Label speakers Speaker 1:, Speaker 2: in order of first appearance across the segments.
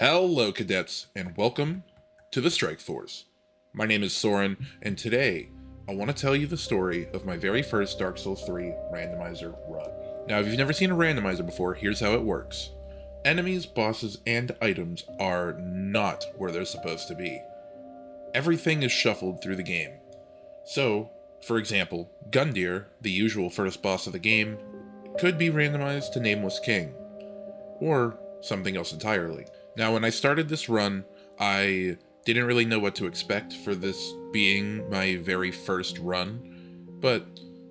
Speaker 1: Hello, cadets, and welcome to the Strike Force. My name is Soren, and today I want to tell you the story of my very first Dark Souls 3 randomizer run. Now, if you've never seen a randomizer before, here's how it works. Enemies, bosses, and items are not where they're supposed to be. Everything is shuffled through the game. So, for example, Gundyr, the usual first boss of the game, could be randomized to Nameless King, or something else entirely. Now, when I started this run, I didn't really know what to expect for this being my very first run, but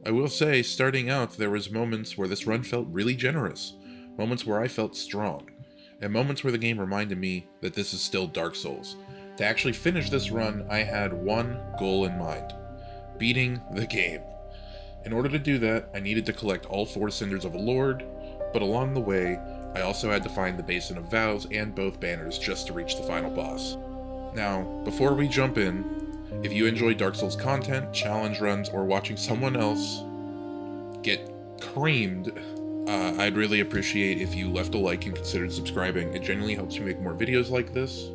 Speaker 1: I will say, starting out, there was moments where this run felt really generous, moments where I felt strong, and moments where the game reminded me that this is still Dark Souls. To actually finish this run, I had one goal in mind: beating the game. In order to do that, I needed to collect all 4 Cinders of a Lord, but along the way, I also had to find the Basin of Vows and both banners just to reach the final boss. Now, before we jump in, if you enjoy Dark Souls content, challenge runs, or watching someone else get creamed, I'd really appreciate if you left a like and considered subscribing. It genuinely helps me make more videos like this.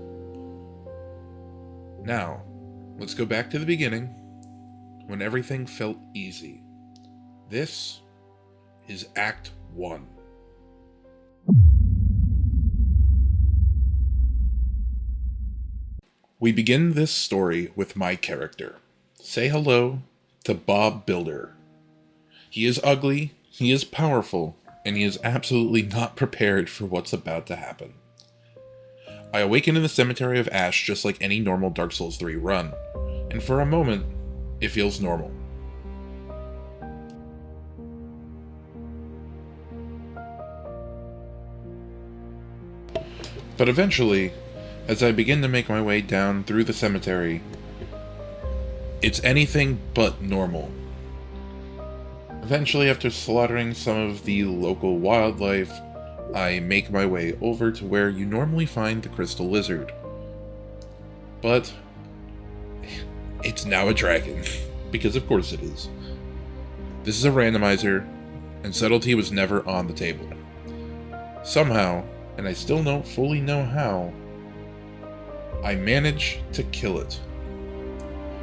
Speaker 1: Now, let's go back to the beginning, when everything felt easy. This is Act 1. We begin this story with my character. Say hello to Bob Builder. He is ugly, he is powerful, and he is absolutely not prepared for what's about to happen. I awaken in the Cemetery of Ash just like any normal Dark Souls 3 run, and for a moment, it feels normal. But eventually, as I begin to make my way down through the cemetery, it's anything but normal. Eventually, after slaughtering some of the local wildlife, I make my way over to where you normally find the crystal lizard. But it's now a dragon, because of course it is. This is a randomizer, and subtlety was never on the table. Somehow, and I still don't fully know how, I managed to kill it.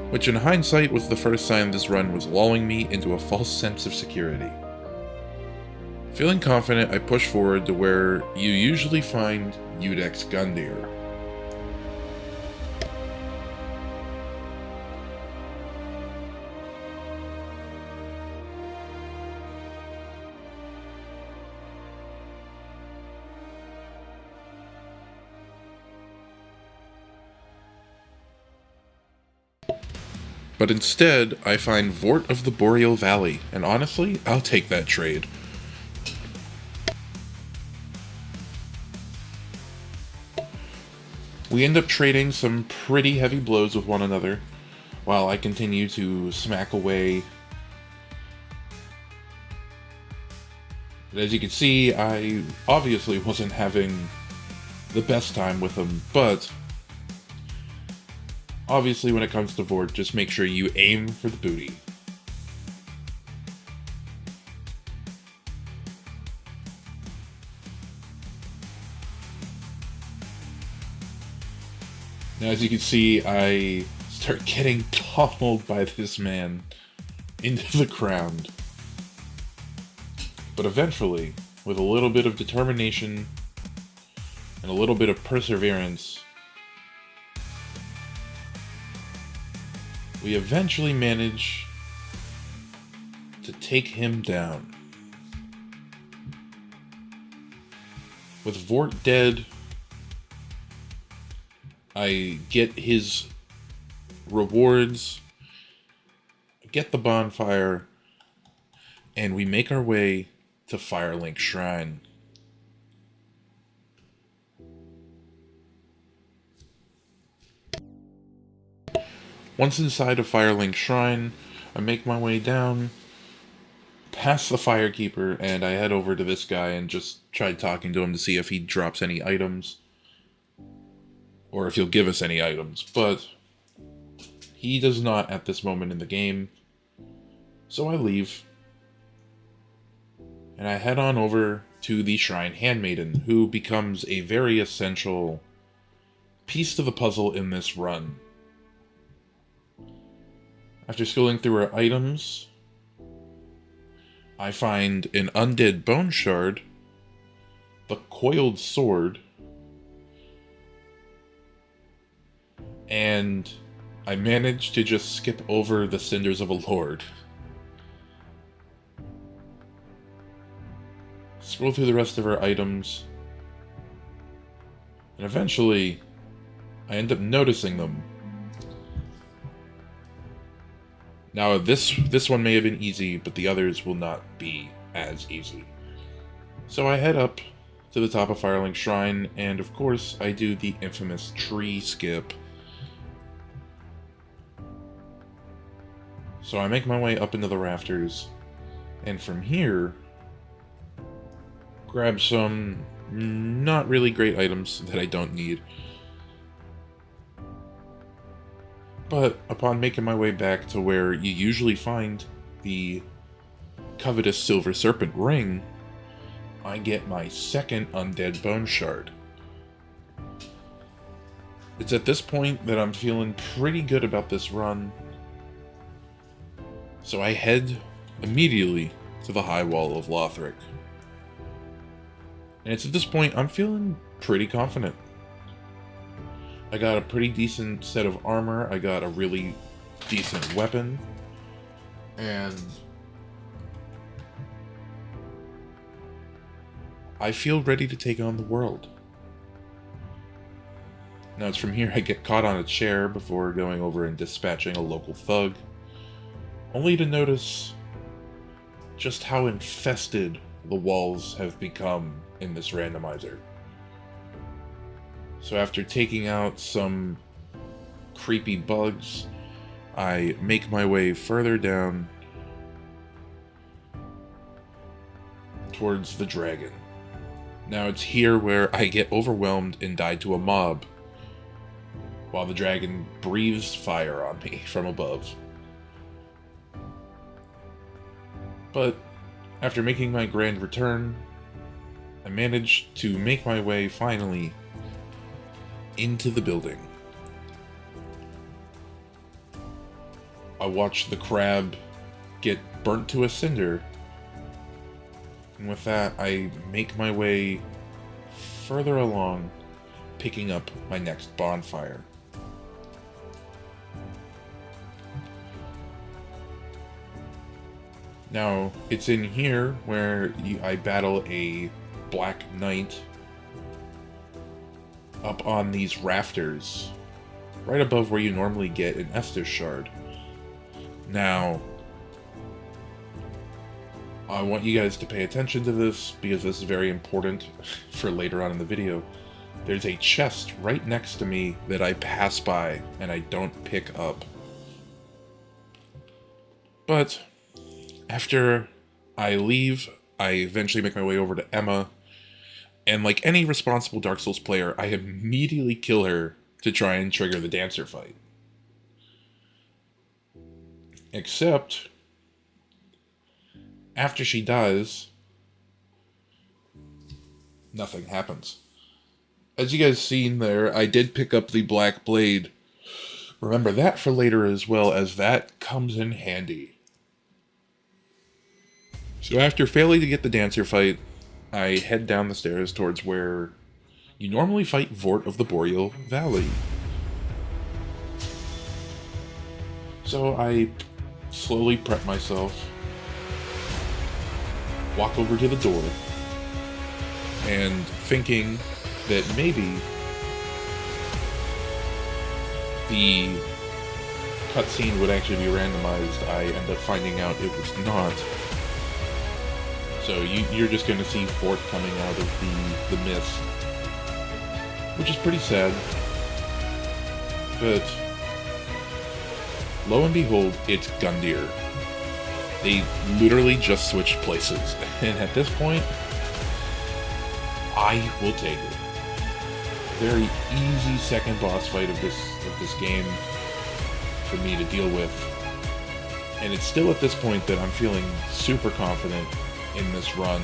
Speaker 1: Which in hindsight was the first sign this run was lulling me into a false sense of security. Feeling confident, I push forward to where you usually find Udex Gundyr. But instead, I find Vort of the Boreal Valley, and honestly, I'll take that trade. We end up trading some pretty heavy blows with one another, while I continue to smack away. But as you can see, I obviously wasn't having the best time with him, but obviously, when it comes to Vort, just make sure you aim for the booty. Now, as you can see, I start getting pummeled by this man into the ground. But eventually, with a little bit of determination and a little bit of perseverance, we eventually manage to take him down. With Vort dead, I get his rewards, get the bonfire, and we make our way to Firelink Shrine. Once inside of Firelink Shrine, I make my way down, past the Firekeeper, and I head over to this guy and just try talking to him to see if he drops any items, or if he'll give us any items, but he does not at this moment in the game, so I leave, and I head on over to the Shrine Handmaiden, who becomes a very essential piece to the puzzle in this run. After scrolling through our items, I find an undead bone shard, the coiled sword, and I managed to just skip over the cinders of a lord. Scroll through the rest of our items, and eventually I end up noticing them. Now this one may have been easy, but the others will not be as easy. So I head up to the top of Firelink Shrine, and of course I do the infamous tree skip. So I make my way up into the rafters, and from here, grab some not really great items that I don't need. But upon making my way back to where you usually find the covetous Silver Serpent ring, I get my second undead bone shard. It's at this point that I'm feeling pretty good about this run, so I head immediately to the High Wall of Lothric. And it's at this point I'm feeling pretty confident. I got a pretty decent set of armor, I got a really decent weapon, and I feel ready to take on the world. Now it's from here I get caught on a chair before going over and dispatching a local thug, only to notice just how infested the walls have become in this randomizer. So after taking out some creepy bugs, I make my way further down towards the dragon. Now it's here where I get overwhelmed and die to a mob, while the dragon breathes fire on me from above. But after making my grand return, I managed to make my way finally into the building. I watch the crab get burnt to a cinder, and with that I make my way further along, picking up my next bonfire. Now, it's in here where I battle a Black Knight up on these rafters, right above where you normally get an Estus shard. Now, I want you guys to pay attention to this, because this is very important for later on in the video. There's a chest right next to me that I pass by and I don't pick up. But after I leave, I eventually make my way over to Emma, and like any responsible Dark Souls player, I immediately kill her to try and trigger the dancer fight. Except, after she dies, nothing happens. As you guys seen there, I did pick up the Black Blade. Remember that for later as well, as that comes in handy. So after failing to get the dancer fight, I head down the stairs towards where you normally fight Vort of the Boreal Valley. So I slowly prep myself, walk over to the door, and thinking that maybe the cutscene would actually be randomized, I end up finding out it was not. So you're just going to see Fort coming out of the mist, which is pretty sad. But lo and behold, it's Gundyr. They literally just switched places, and at this point, I will take it. Very easy second boss fight of this game for me to deal with, and it's still at this point that I'm feeling super confident in this run,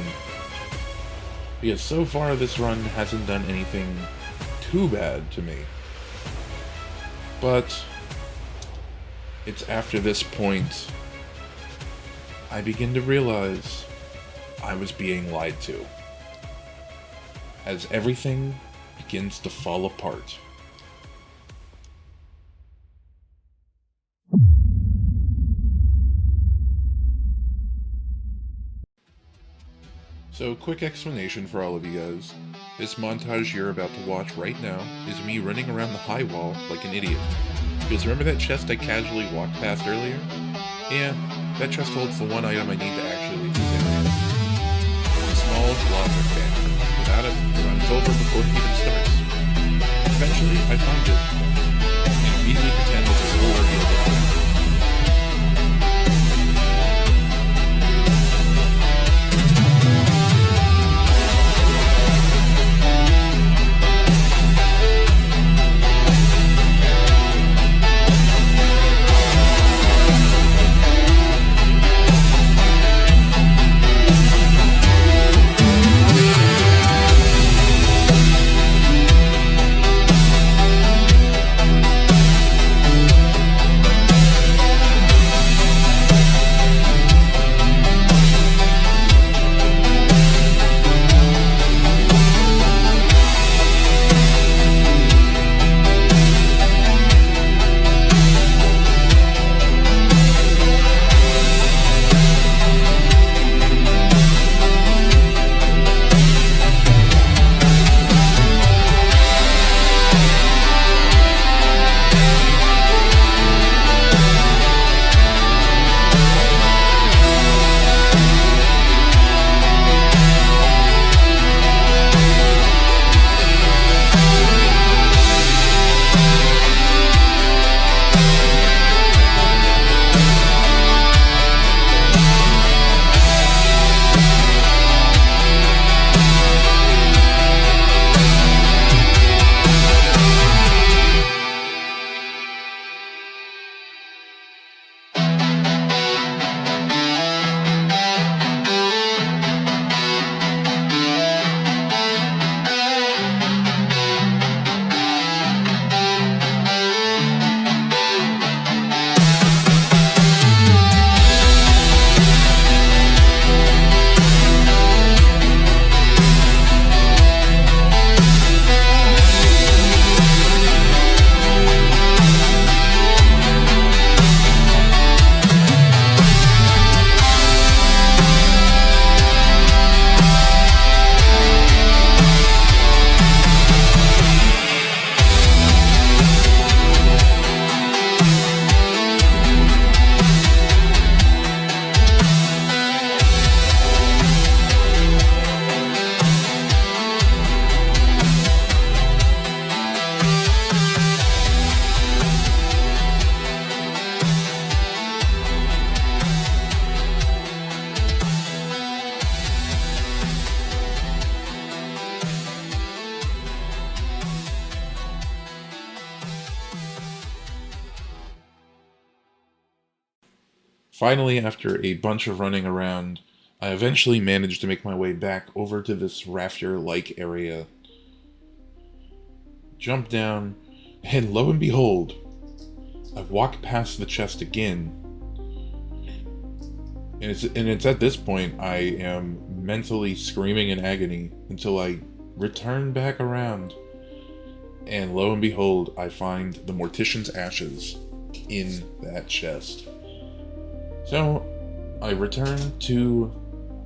Speaker 1: because so far this run hasn't done anything too bad to me. But it's after this point I begin to realize I was being lied to, as everything begins to fall apart. So, quick explanation for all of you guys. This montage you're about to watch right now is me running around the high wall like an idiot. Because remember that chest I casually walked past earlier? Yeah, that chest holds the one item I need to actually leave this area. A small block of banner. Without it, the run is over before it even starts. Eventually, I find it, and immediately pretend this is a whole ordeal before. Finally, after a bunch of running around, I eventually managed to make my way back over to this rafter-like area. Jump down, and lo and behold, I walk past the chest again. And it's at this point I am mentally screaming in agony until I return back around. And lo and behold, I find the Mortician's ashes in that chest. So, I return to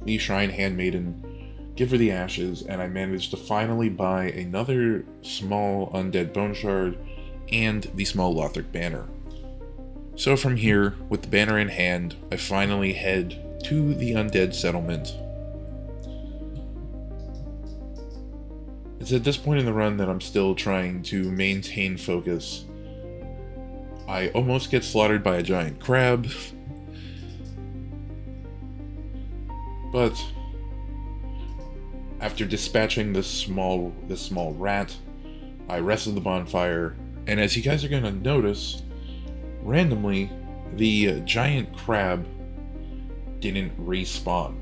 Speaker 1: the Shrine Handmaiden, give her the ashes, and I manage to finally buy another small undead bone shard and the small Lothric banner. So from here, with the banner in hand, I finally head to the undead settlement. It's at this point in the run that I'm still trying to maintain focus. I almost get slaughtered by a giant crab, but after dispatching this small rat, I rested the bonfire, and as you guys are gonna notice, randomly, the giant crab didn't respawn.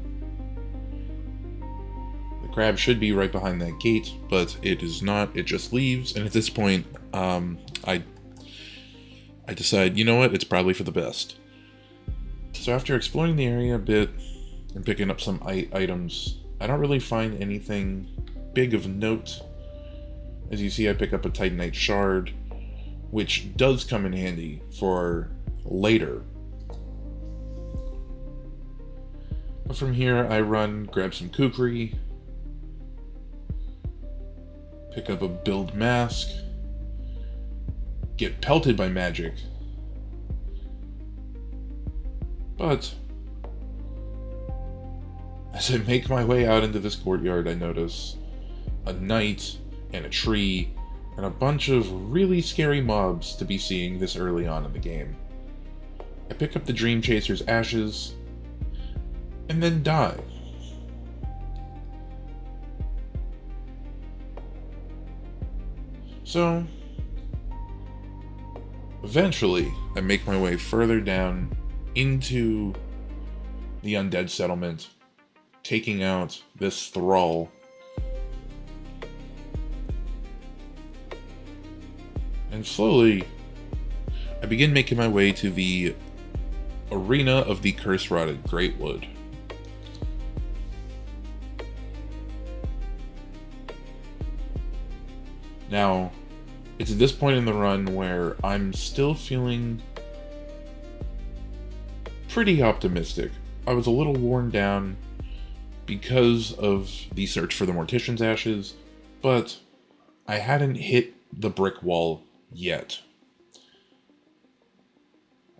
Speaker 1: The crab should be right behind that gate, but it is not. It just leaves, and at this point, I I decide, you know what, it's probably for the best. So after exploring the area a bit and picking up some items, I don't really find anything big of note. As you see, I pick up a Titanite shard, which does come in handy for later. But from here, I grab some kukri, pick up a build mask, get pelted by magic. But as I make my way out into this courtyard, I notice a knight and a tree and a bunch of really scary mobs to be seeing this early on in the game. I pick up the Dream Chaser's ashes and then die. So eventually I make my way further down into the undead settlement, taking out this thrall. And slowly, I begin making my way to the arena of the curse-rotted Greatwood. Now, it's at this point in the run where I'm still feeling pretty optimistic. I was a little worn down because of the search for the Mortician's ashes, but I hadn't hit the brick wall yet.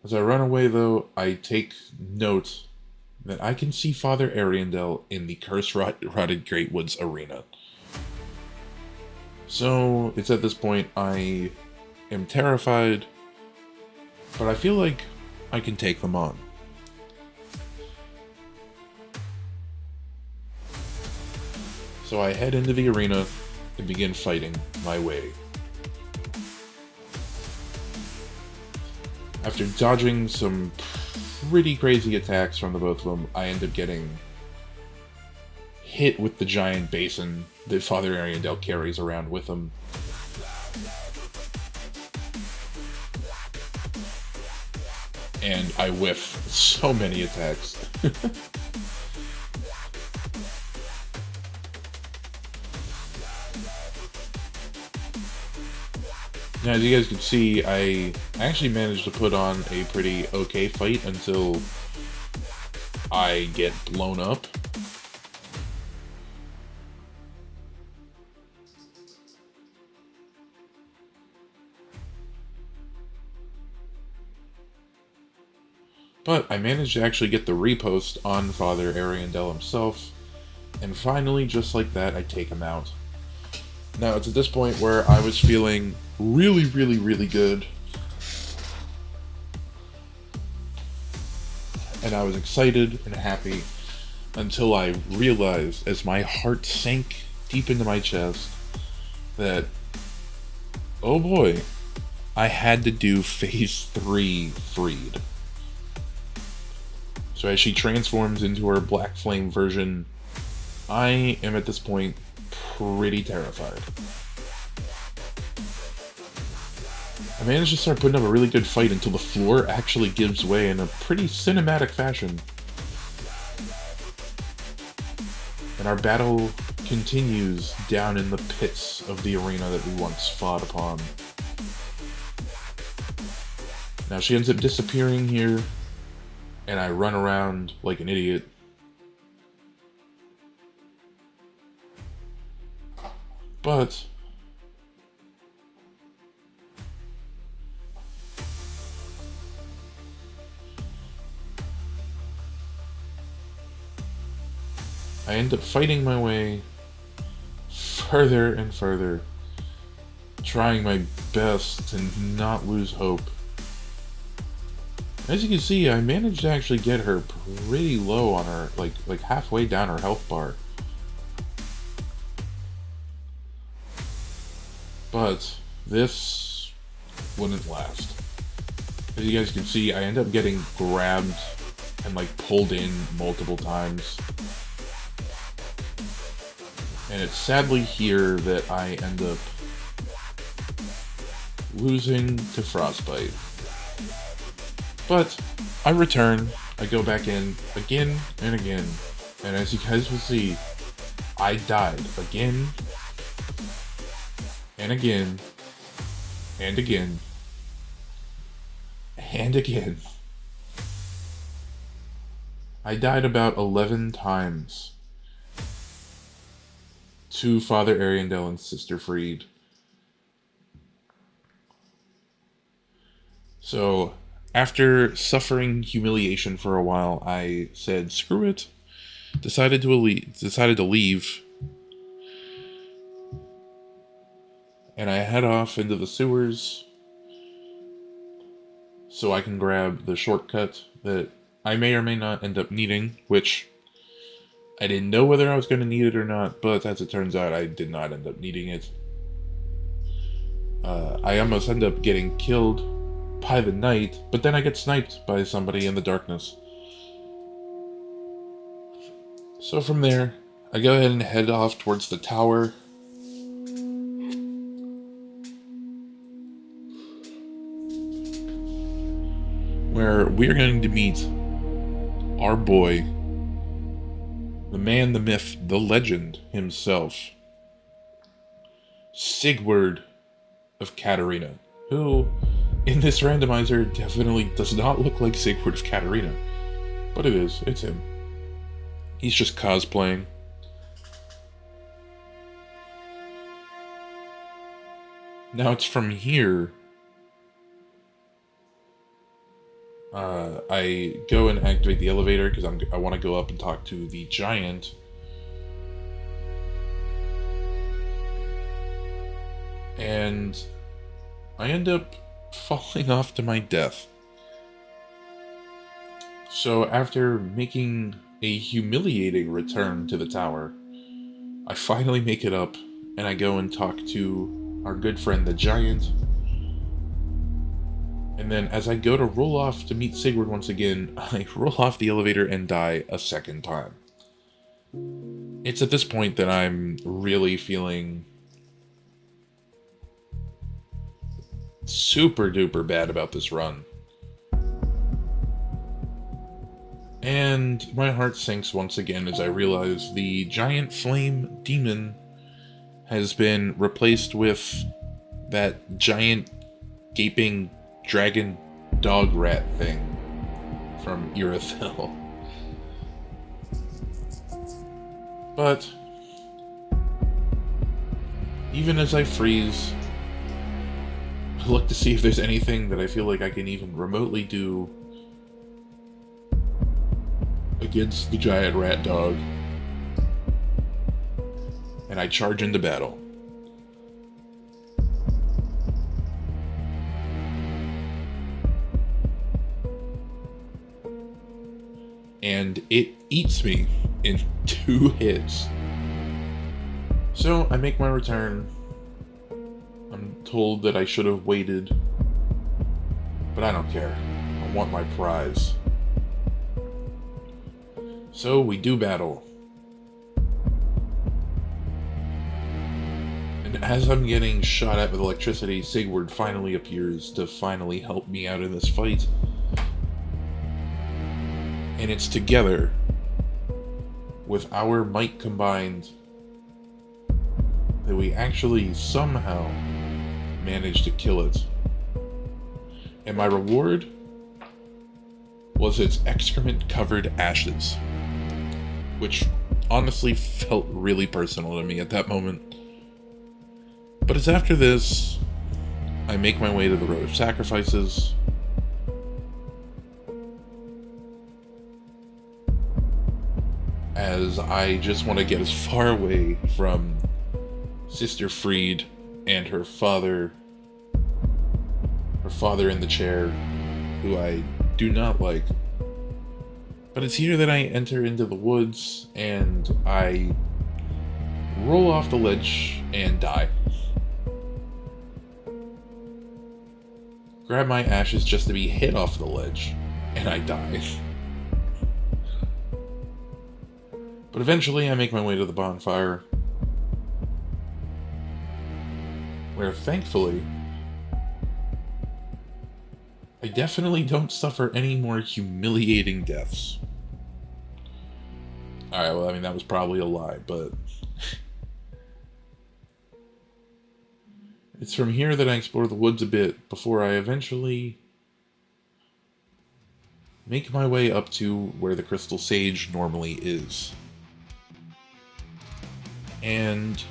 Speaker 1: As I run away, though, I take note that I can see Father Ariandel in the curse-rotted Greatwood's arena. So, it's at this point I am terrified, but I feel like I can take them on. So I head into the arena and begin fighting my way. After dodging some pretty crazy attacks from the both of them, I end up getting hit with the giant basin that Father Ariandel carries around with him. And I whiff so many attacks. Now, as you guys can see, I actually managed to put on a pretty okay fight until I get blown up. But I managed to actually get the repost on Father Ariandel himself, and finally, just like that, I take him out. Now, it's at this point where I was feeling really, really, really good. And I was excited and happy until I realized, as my heart sank deep into my chest, that, oh boy, I had to do Phase 3 freed. So as she transforms into her Black Flame version, I am at this point pretty terrified. I managed to start putting up a really good fight until the floor actually gives way in a pretty cinematic fashion. And our battle continues down in the pits of the arena that we once fought upon. Now she ends up disappearing here, and I run around like an idiot. But I end up fighting my way further and further, trying my best to not lose hope. As you can see, I managed to actually get her pretty low on her, like halfway down her health bar. But this wouldn't last. As you guys can see, I end up getting grabbed and pulled in multiple times. And it's sadly here that I end up losing to Frostbite. But I return, I go back in again and again, and as you guys will see, I died again and again and again and again. I died about 11 times to Father Ariandel and Sister Freed. So, after suffering humiliation for a while, I said, screw it. Decided to leave. And I head off into the sewers so I can grab the shortcut that I may or may not end up needing, which I didn't know whether I was going to need it or not, but as it turns out, I did not end up needing it. I almost end up getting killed by the night, but then I get sniped by somebody in the darkness. So from there, I go ahead and head off towards the tower. Where we're going to meet our boy, the man, the myth, the legend himself, Sigurd of Katarina, who, in this randomizer, definitely does not look like Sigurd of Katarina. But it is. It's him. He's just cosplaying. Now it's from here. I go and activate the elevator because I want to go up and talk to the giant. And I end up falling off to my death. So after making a humiliating return to the tower, I finally make it up and I go and talk to our good friend the giant. And then as I go to roll off to meet Sigurd once again, I roll off the elevator and die a second time. It's at this point that I'm really feeling super duper bad about this run. And my heart sinks once again as I realize the giant flame demon has been replaced with that giant gaping dragon dog rat thing from Irithyll. But even as I freeze, I look to see if there's anything that I feel like I can even remotely do against the giant rat dog. And I charge into battle. And it eats me in 2 hits. So I make my return. I'm told that I should have waited, but I don't care. I want my prize. So we do battle. And as I'm getting shot at with electricity, Sigurd finally appears to finally help me out in this fight. And it's together, with our might combined, that we actually somehow managed to kill it. And my reward was its excrement-covered ashes, which honestly felt really personal to me at that moment. But it's after this, I make my way to the Road of Sacrifices, as I just want to get as far away from Sister Freed and her father in the chair, who I do not like. But it's here that I enter into the woods and I roll off the ledge and die. Grab my ashes just to be hit off the ledge, and I die. But eventually I make my way to the bonfire, where thankfully I definitely don't suffer any more humiliating deaths. Alright, well, I mean, that was probably a lie, but it's from here that I explore the woods a bit before I eventually make my way up to where the crystal sage normally is. And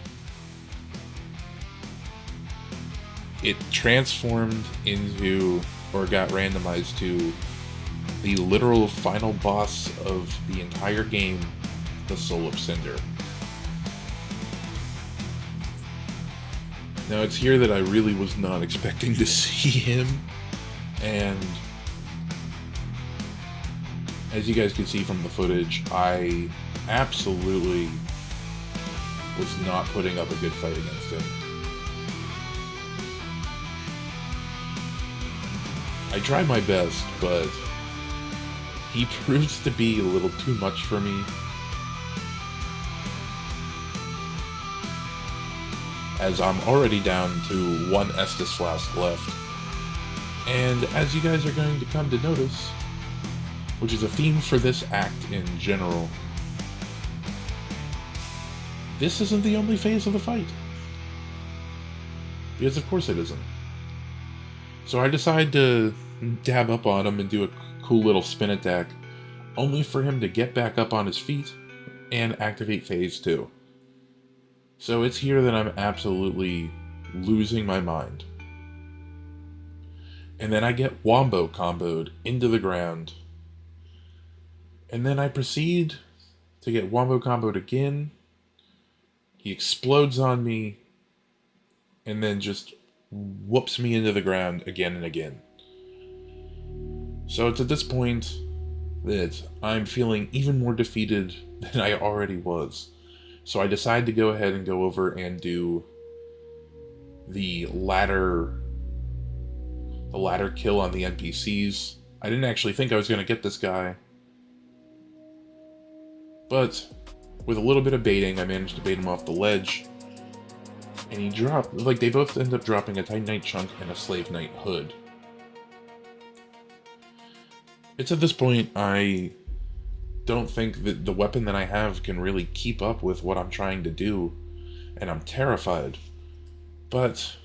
Speaker 1: it transformed into, or got randomized to, the literal final boss of the entire game, the Soul of Cinder. Now, it's here that I really was not expecting to see him, and as you guys can see from the footage, I absolutely was not putting up a good fight against him. I tried my best, but he proves to be a little too much for me. As I'm already down to one Estus flask left. And as you guys are going to come to notice, which is a theme for this act in general, this isn't the only phase of the fight. Because of course it isn't. So I decide to dab up on him and do a cool little spin attack, only for him to get back up on his feet and activate phase 2. So it's here that I'm absolutely losing my mind. And then I get wombo comboed into the ground. And then I proceed to get wombo comboed again. He explodes on me. And then just whoops me into the ground again and again. So it's at this point that I'm feeling even more defeated than I already was. So I decide to go ahead and go over and do the ladder kill on the NPCs. I didn't actually think I was going to get this guy. But with a little bit of baiting, I managed to bait him off the ledge. And he dropped, like, they both end up dropping a Titanite chunk and a Slave Knight hood. It's at this point I don't think that the weapon that I have can really keep up with what I'm trying to do, and I'm terrified. But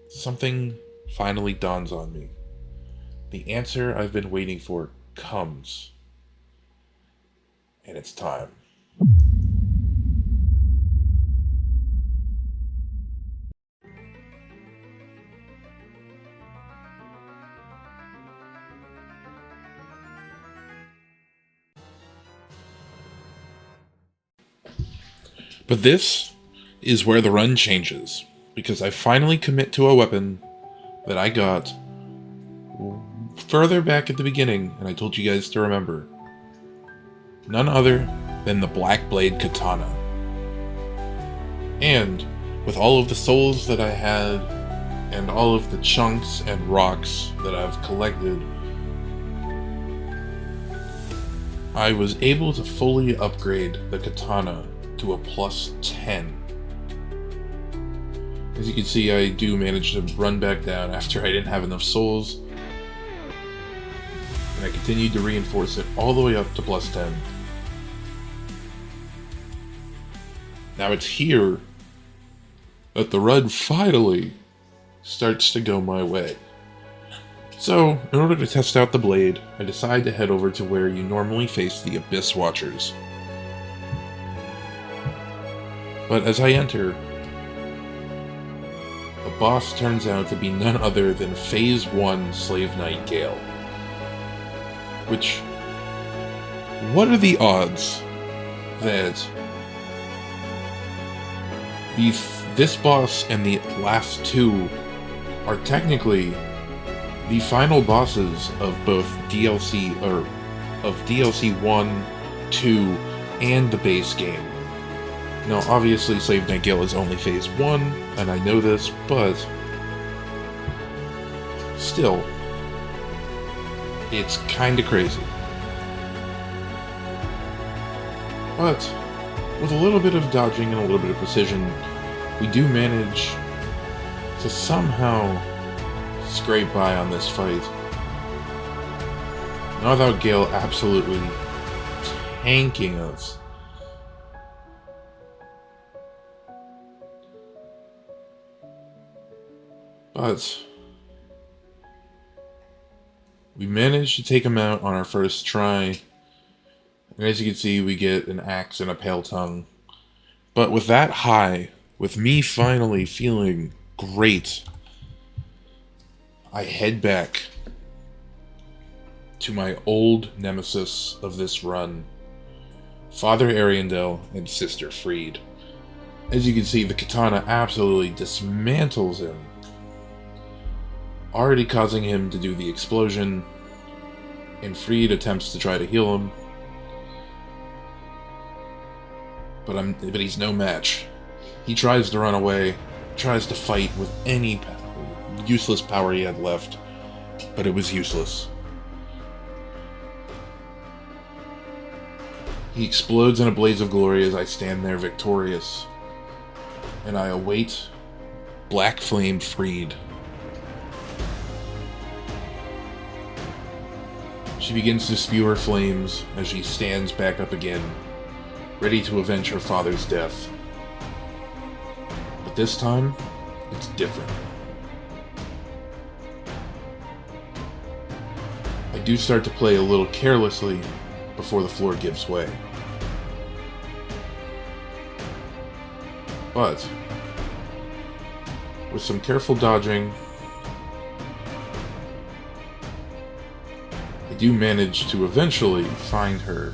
Speaker 1: something finally dawns on me. The answer I've been waiting for comes. And it's time. But this is where the run changes, because I finally commit to a weapon that I got further back at the beginning, and I told you guys to remember. None other than the Black Blade Katana. And with all of the souls that I had, and all of the chunks and rocks that I've collected, I was able to fully upgrade the katana to a plus 10. As you can see, I do manage to run back down after I didn't have enough souls. And I continued to reinforce it all the way up to plus 10. Now it's here that the run finally starts to go my way. So, in order to test out the blade, I decide to head over to where you normally face the Abyss Watchers. But as I enter, the boss turns out to be none other than Phase 1 Slave Knight Gale. Which, what are the odds that this boss and the last two are technically the final bosses of both DLC, or of DLC 1, 2, and the base game? Now, obviously, Slave Knight Gale is only Phase 1, and I know this, but still, it's kinda crazy. But with a little bit of dodging and a little bit of precision, we do manage to somehow scrape by on this fight. Not without Gale absolutely tanking us. But we managed to take him out on our first try. And as you can see, we get an axe and a pale tongue. But with that high, with me finally feeling great, I head back to my old nemesis of this run, Father Ariandel and Sister Freed. As you can see, the katana absolutely dismantles him, already causing him to do the explosion, and Freed attempts to try to heal him. But he's no match. He tries to run away, tries to fight with any useless power he had left, but it was useless. He explodes in a blaze of glory as I stand there victorious, and I await Black Flame Freed. She begins to spew her flames as she stands back up again, ready to avenge her father's death. But this time, it's different. I do start to play a little carelessly before the floor gives way. But with some careful dodging, I do manage to eventually find her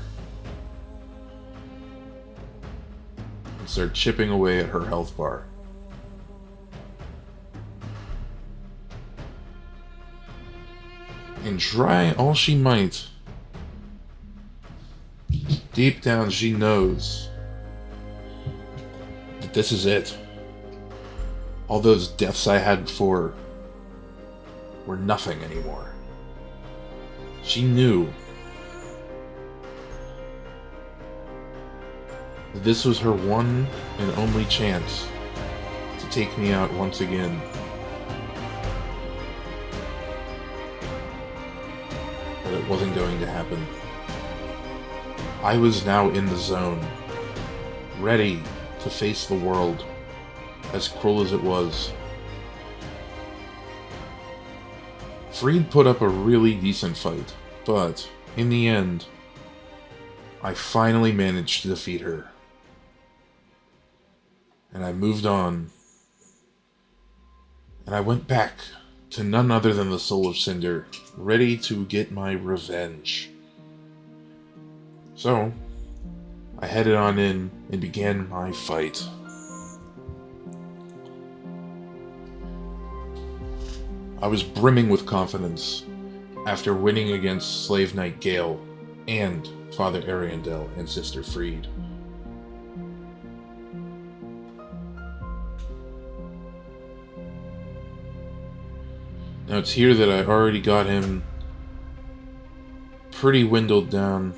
Speaker 1: and start chipping away at her health bar. And try all she might, deep down she knows that this is it. All those deaths I had before were nothing anymore. She knew that this was her one and only chance to take me out once again. But it wasn't going to happen. I was now in the zone, ready to face the world, as cruel as it was. Freed put up a really decent fight, but in the end, I finally managed to defeat her. And I moved on, and I went back to none other than the Soul of Cinder, ready to get my revenge. So, I headed on in and began my fight. I was brimming with confidence after winning against Slave Knight Gale and Father Ariandel and Sister Freed. Now it's here that I already got him pretty windled down,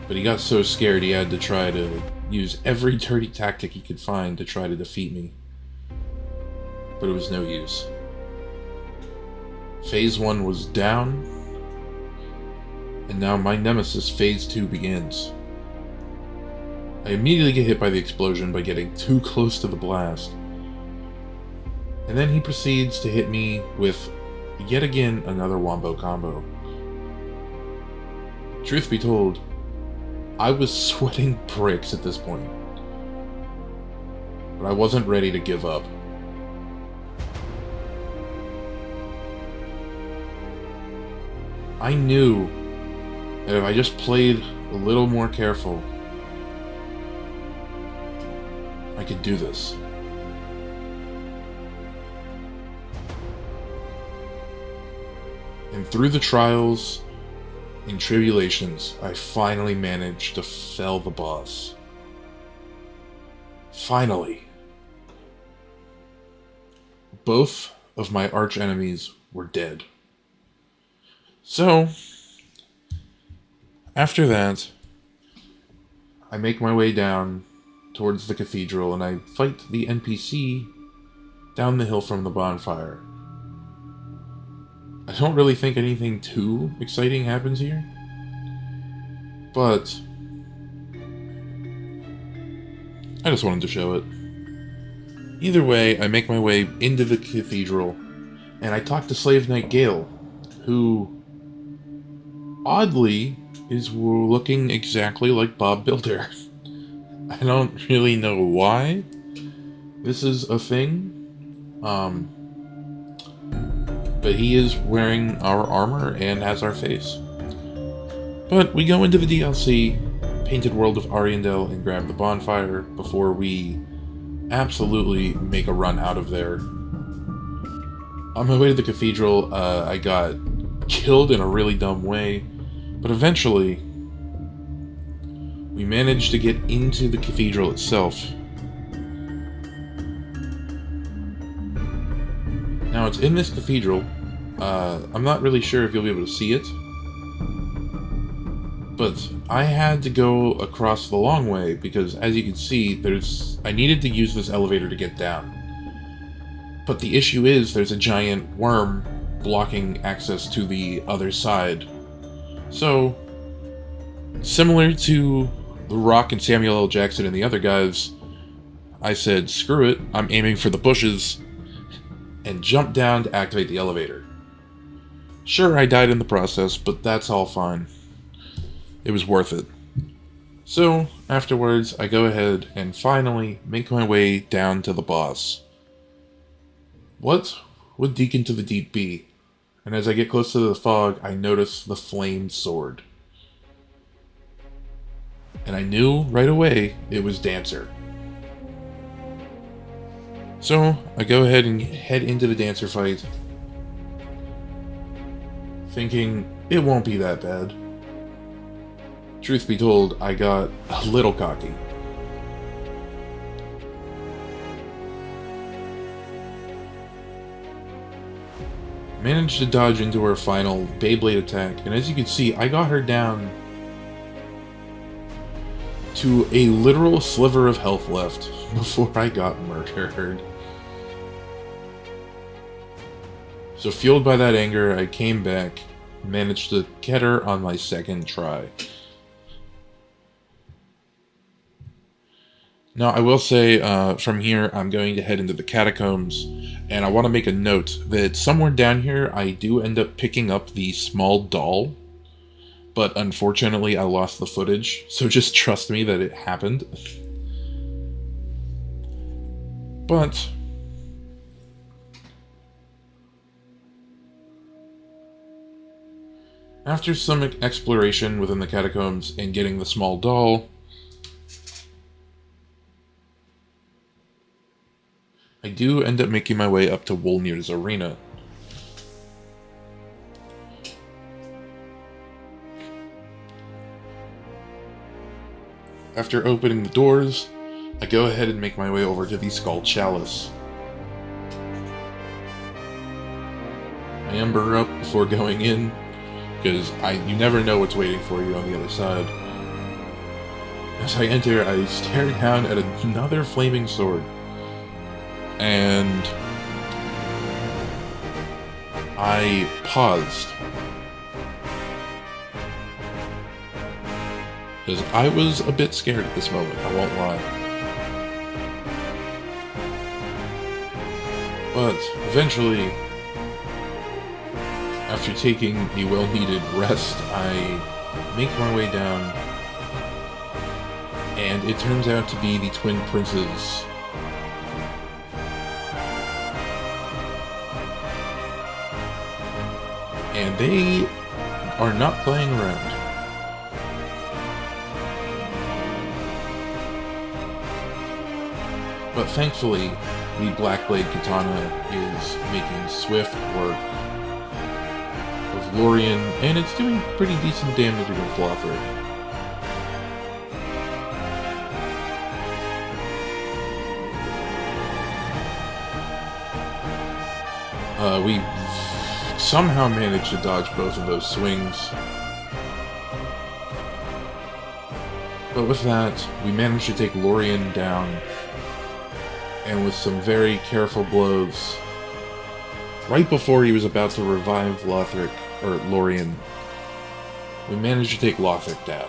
Speaker 1: but he got so scared he had to try to use every dirty tactic he could find to try to defeat me. But it was no use. Phase 1 was down, and now my nemesis Phase 2 begins. I immediately get hit by the explosion by getting too close to the blast. And then he proceeds to hit me with, yet again, another wombo combo. Truth be told, I was sweating bricks at this point. But I wasn't ready to give up. I knew that if I just played a little more careful, I could do this. And through the trials and tribulations, I finally managed to fell the boss. Finally. Both of my arch enemies were dead. So, after that, I make my way down towards the cathedral and I fight the NPC down the hill from the bonfire. I don't really think anything too exciting happens here, but I just wanted to show it. Either way, I make my way into the cathedral, and I talk to Slave Knight Gale, who, oddly, is looking exactly like Bob Builder. I don't really know why this is a thing, but he is wearing our armor and has our face. But we go into the DLC, Painted World of Ariandel, and grab the bonfire before we absolutely make a run out of there. On my way to the cathedral, I got killed in a really dumb way, but eventually we managed to get into the cathedral itself. Now, it's in this cathedral. I'm not really sure if you'll be able to see it, but I had to go across the long way because, as you can see, I needed to use this elevator to get down. But the issue is there's a giant worm blocking access to the other side. So, similar to The Rock and Samuel L. Jackson and the other guys, I said, screw it, I'm aiming for the bushes, and jumped down to activate the elevator. Sure, I died in the process, but that's all fine. It was worth it. So, afterwards, I go ahead and finally make my way down to the boss. What would Deacon to the Deep be? And as I get close to the fog, I notice the flamed sword. And I knew right away it was Dancer. So, I go ahead and head into the Dancer fight, thinking it won't be that bad. Truth be told, I got a little cocky. Managed to dodge into her final Beyblade attack, and as you can see, I got her down to a literal sliver of health left before I got murdered. So fueled by that anger, I came back, managed to get her on my second try. Now, I will say, from here, I'm going to head into the catacombs, and I want to make a note that somewhere down here, I do end up picking up the small doll, but unfortunately, I lost the footage, so just trust me that it happened. But after some exploration within the catacombs and getting the small doll, I do end up making my way up to Wolnir's arena. After opening the doors, I go ahead and make my way over to the Skull Chalice. I ember her up before going in, because you never know what's waiting for you on the other side. As I enter, I stare down at another flaming sword. And I paused. Because I was a bit scared at this moment, I won't lie. But eventually, after taking a well-needed rest, I make my way down, and it turns out to be the Twin Princes. And they are not playing around. But thankfully, the Blackblade Katana is making swift work of Lorien, and it's doing pretty decent damage against Lothric. We somehow managed to dodge both of those swings. But with that, we managed to take Lorien down. and with some very careful blows, right before he was about to revive Lorien, we managed to take Lothric down.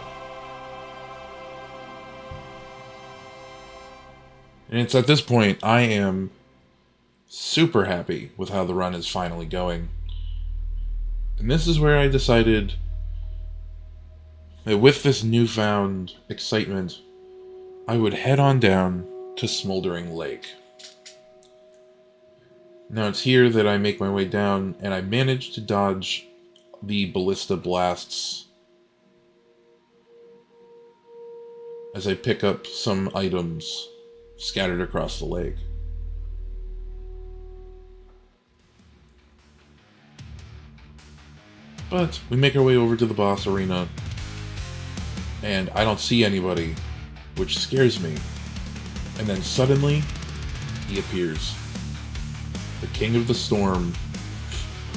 Speaker 1: And it's at this point I am super happy with how the run is finally going. And this is where I decided that with this newfound excitement, I would head on down to Smoldering Lake. Now it's here that I make my way down, and I manage to dodge the ballista blasts as I pick up some items scattered across the lake. But we make our way over to the boss arena, and I don't see anybody, which scares me. And then suddenly, he appears. The King of the Storm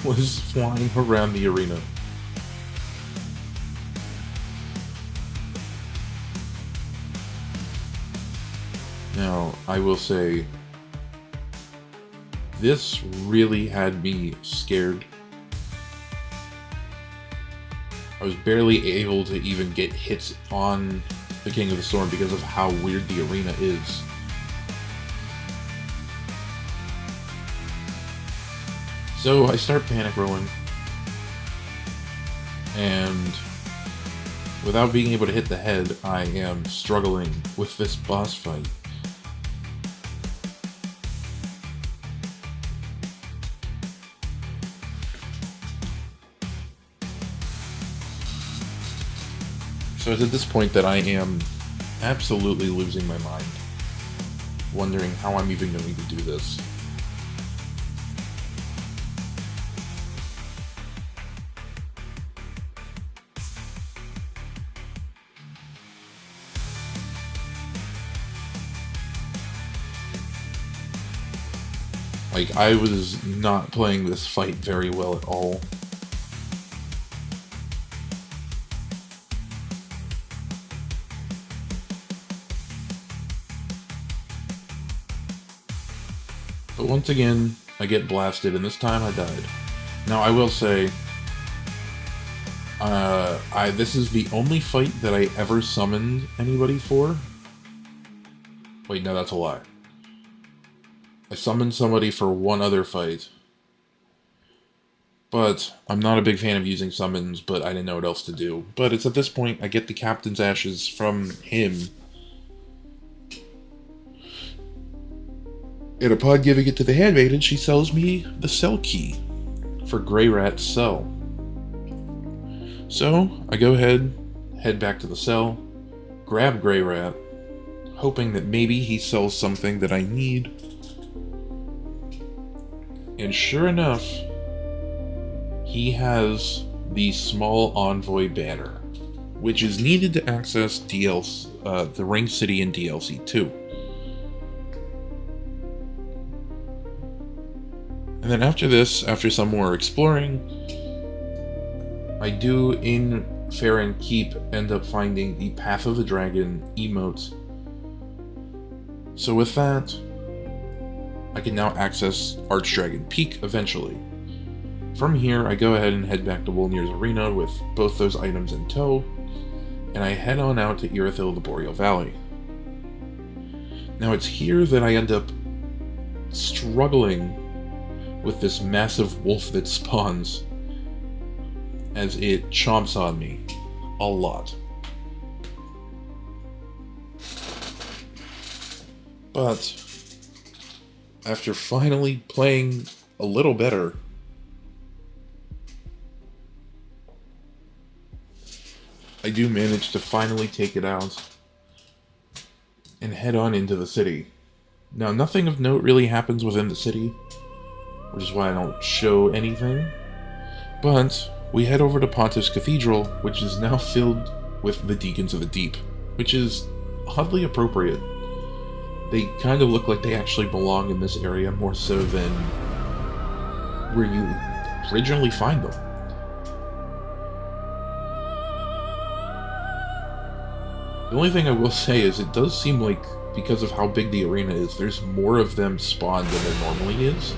Speaker 1: was flying around the arena. Now, I will say, this really had me scared. I was barely able to even get hits on the King of the Storm because of how weird the arena is. So I start panic rolling, and without being able to hit the head, I am struggling with this boss fight. So it's at this point that I am absolutely losing my mind, wondering how I'm even going to do this. Like, I was not playing this fight very well at all. But once again, I get blasted, and this time I died. Now, I will say, this is the only fight that I ever summoned anybody for. Wait, no, that's a lie. I summoned somebody for one other fight. But I'm not a big fan of using summons, but I didn't know what else to do. But it's at this point I get the Captain's Ashes from him. And upon giving it to the handmaiden, she sells me the cell key for Grey Rat's cell. So, I go ahead, head back to the cell, grab Grey Rat, hoping that maybe he sells something that I need. And sure enough, he has the Small Envoy banner, which is needed to access the Ring City in DLC 2. And then after this, after some more exploring, I do, in Farron Keep, end up finding the Path of the Dragon emote. So with that, I can now access Archdragon Peak eventually. From here, I go ahead and head back to Wolnir's Arena with both those items in tow, and I head on out to Irithyll the Boreal Valley. Now it's here that I end up struggling with this massive wolf that spawns, as it chomps on me a lot. But after finally playing a little better, I do manage to finally take it out and head on into the city. Now, nothing of note really happens within the city, which is why I don't show anything, but we head over to Pontiff's Cathedral, which is now filled with the Deacons of the Deep, which is oddly appropriate. They kind of look like they actually belong in this area more so than where you originally find them. The only thing I will say is it does seem like because of how big the arena is, there's more of them spawned than there normally is.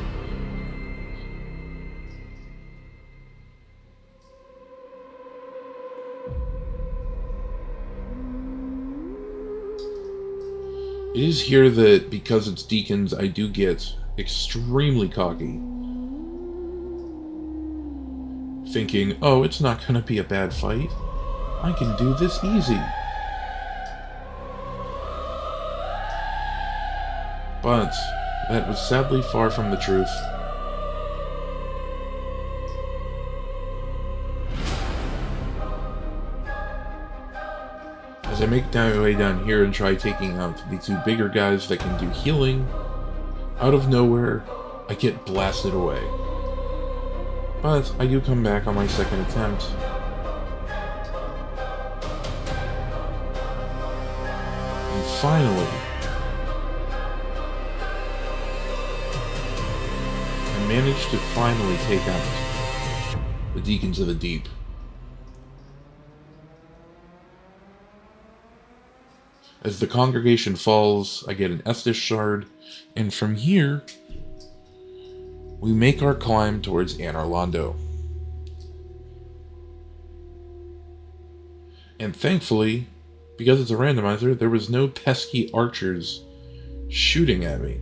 Speaker 1: It is here that, because it's deacons, I do get extremely cocky. Thinking, oh, it's not gonna be a bad fight. I can do this easy. But that was sadly far from the truth. As I make my way down here and try taking out the two bigger guys that can do healing, out of nowhere, I get blasted away. But I do come back on my second attempt. And finally, I managed to finally take out the Deacons of the Deep. As the congregation falls, I get an Estus shard, and from here, we make our climb towards Anor Londo. And thankfully, because it's a randomizer, there was no pesky archers shooting at me.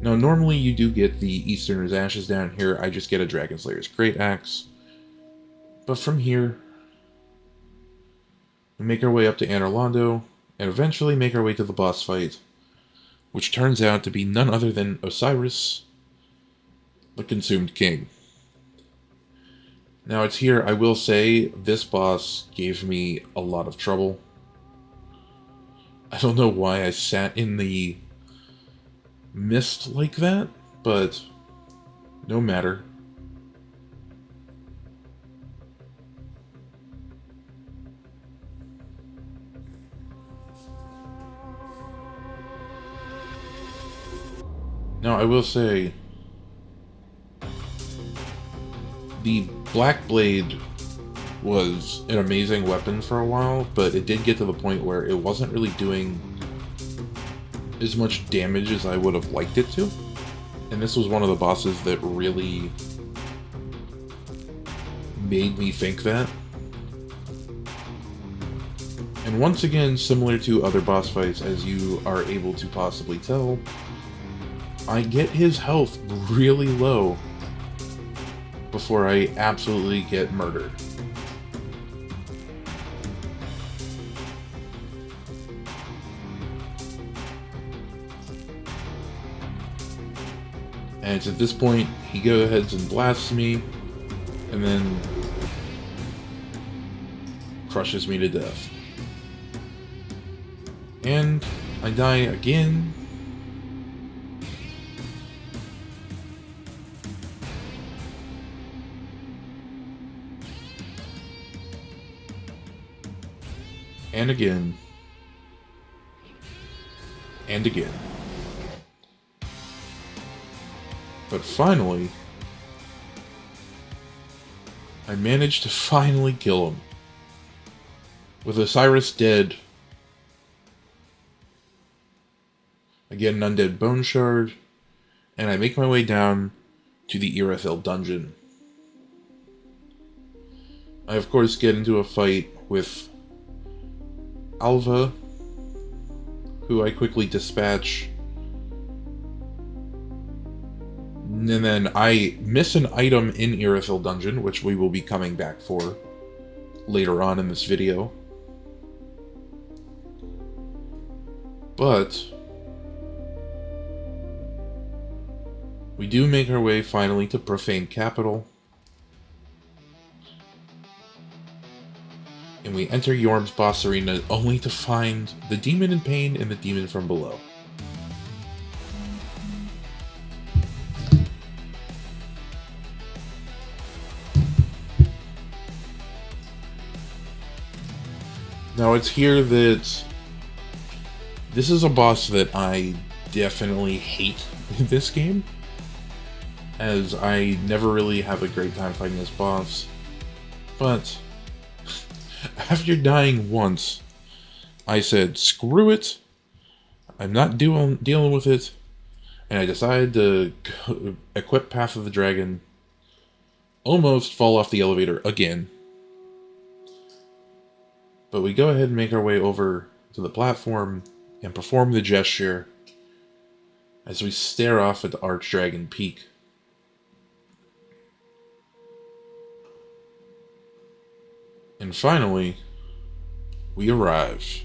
Speaker 1: Now, normally you do get the Easterner's Ashes down here. I just get a Dragon Slayer's Great Axe. But from here, we make our way up to Anor Londo, and eventually make our way to the boss fight, which turns out to be none other than Osiris, the Consumed King. Now, it's here, I will say, this boss gave me a lot of trouble. I don't know why I sat in the mist like that, but no matter. Now, I will say, the Black Blade was an amazing weapon for a while, but it did get to the point where it wasn't really doing as much damage as I would have liked it to. And this was one of the bosses that really made me think that. And once again, similar to other boss fights, as you are able to possibly tell, I get his health really low before I absolutely get murdered. And it's at this point, he goes ahead and blasts me, and then crushes me to death. And I die again. And again. And again. But finally, I managed to finally kill him. With Osiris dead, I get an undead bone shard, and I make my way down to the Irithyll dungeon. I of course get into a fight with Alva, who I quickly dispatch. And then I miss an item in Irithyll Dungeon, which we will be coming back for later on in this video. But we do make our way finally to Profane Capital. And we enter Yorm's boss arena only to find the Demon in Pain and the Demon from Below. Now, it's here that this is a boss that I definitely hate in this game, as I never really have a great time fighting this boss. But after dying once, I said, screw it, I'm not dealing with it, and I decided to equip Path of the Dragon, almost fall off the elevator again. But we go ahead and make our way over to the platform and perform the gesture as we stare off at the Archdragon Peak. And finally, we arrive.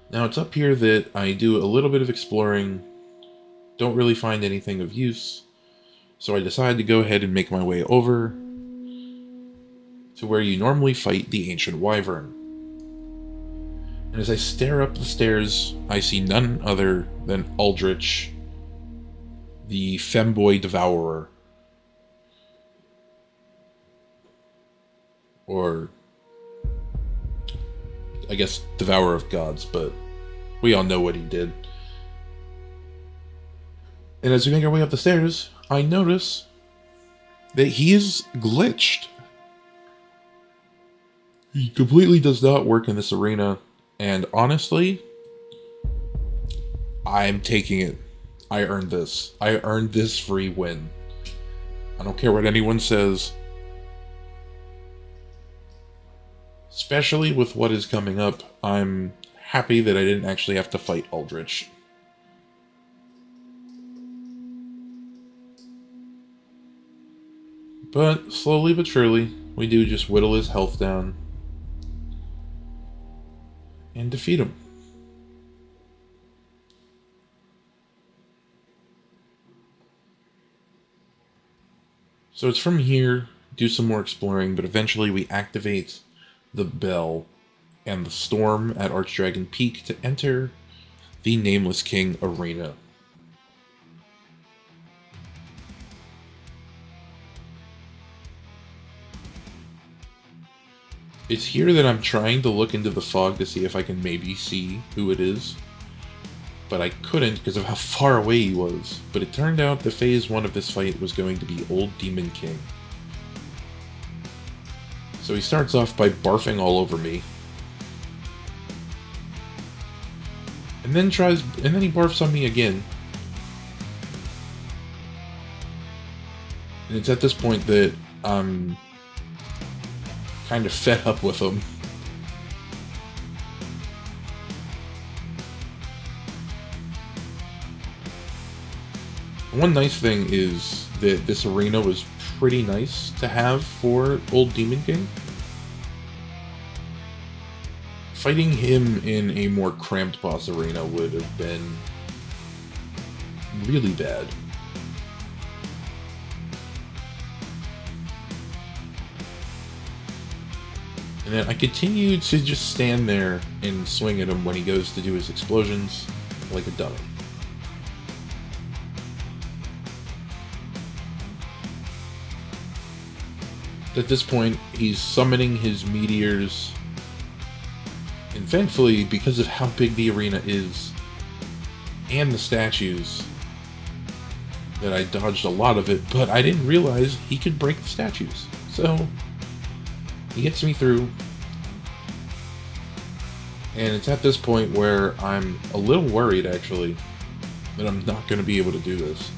Speaker 1: Now it's up here that I do a little bit of exploring, don't really find anything of use, so I decide to go ahead and make my way over to where you normally fight the Ancient Wyvern. And as I stare up the stairs, I see none other than Aldrich, the femboy devourer. Or, I guess, devourer of gods, but we all know what he did. And as we make our way up the stairs, I notice that he is glitched. He completely does not work in this arena, and honestly, I'm taking it. I earned this. I earned this free win. I don't care what anyone says. Especially with what is coming up, I'm happy that I didn't actually have to fight Aldrich. But slowly but surely, we do just whittle his health down and defeat him. So it's from here, do some more exploring, but eventually we activate the bell and the storm at Archdragon Peak to enter the Nameless King arena. It's here that I'm trying to look into the fog to see if I can maybe see who it is, but I couldn't because of how far away he was. But it turned out that phase 1 of this fight was going to be Old Demon King. So he starts off by barfing all over me. And then he barfs on me again. And it's at this point that I'm kind of fed up with him. One nice thing is that this arena was pretty nice to have for Old Demon King. Fighting him in a more cramped boss arena would have been really bad. And then I continue to just stand there and swing at him when he goes to do his explosions like a dummy. At this point, he's summoning his meteors, and thankfully, because of how big the arena is, and the statues, that I dodged a lot of it, but I didn't realize he could break the statues. So, he gets me through, and it's at this point where I'm a little worried, actually, that I'm not going to be able to do this.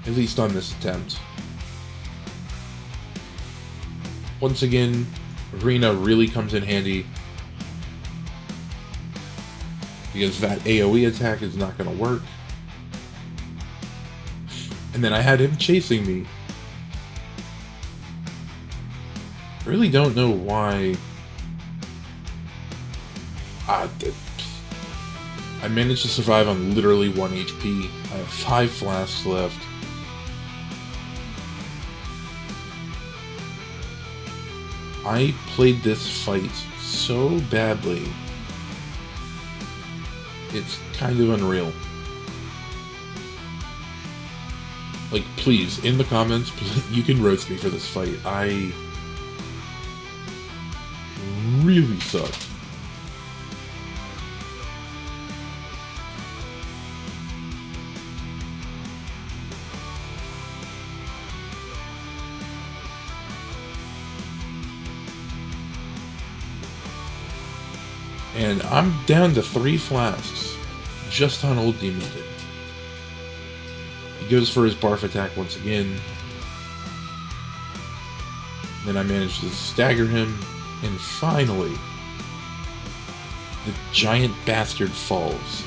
Speaker 1: At least on this attempt. Once again, arena really comes in handy, because that AoE attack is not going to work. And then I had him chasing me. I really don't know why I managed to survive on literally 1 HP. I have 5 flasks left. I played this fight so badly. It's kind of unreal. Like, please, in the comments, you can roast me for this fight. I really sucked. And I'm down to 3 flasks, just on old Demuted. He goes for his barf attack once again. Then I manage to stagger him, and finally, the giant bastard falls.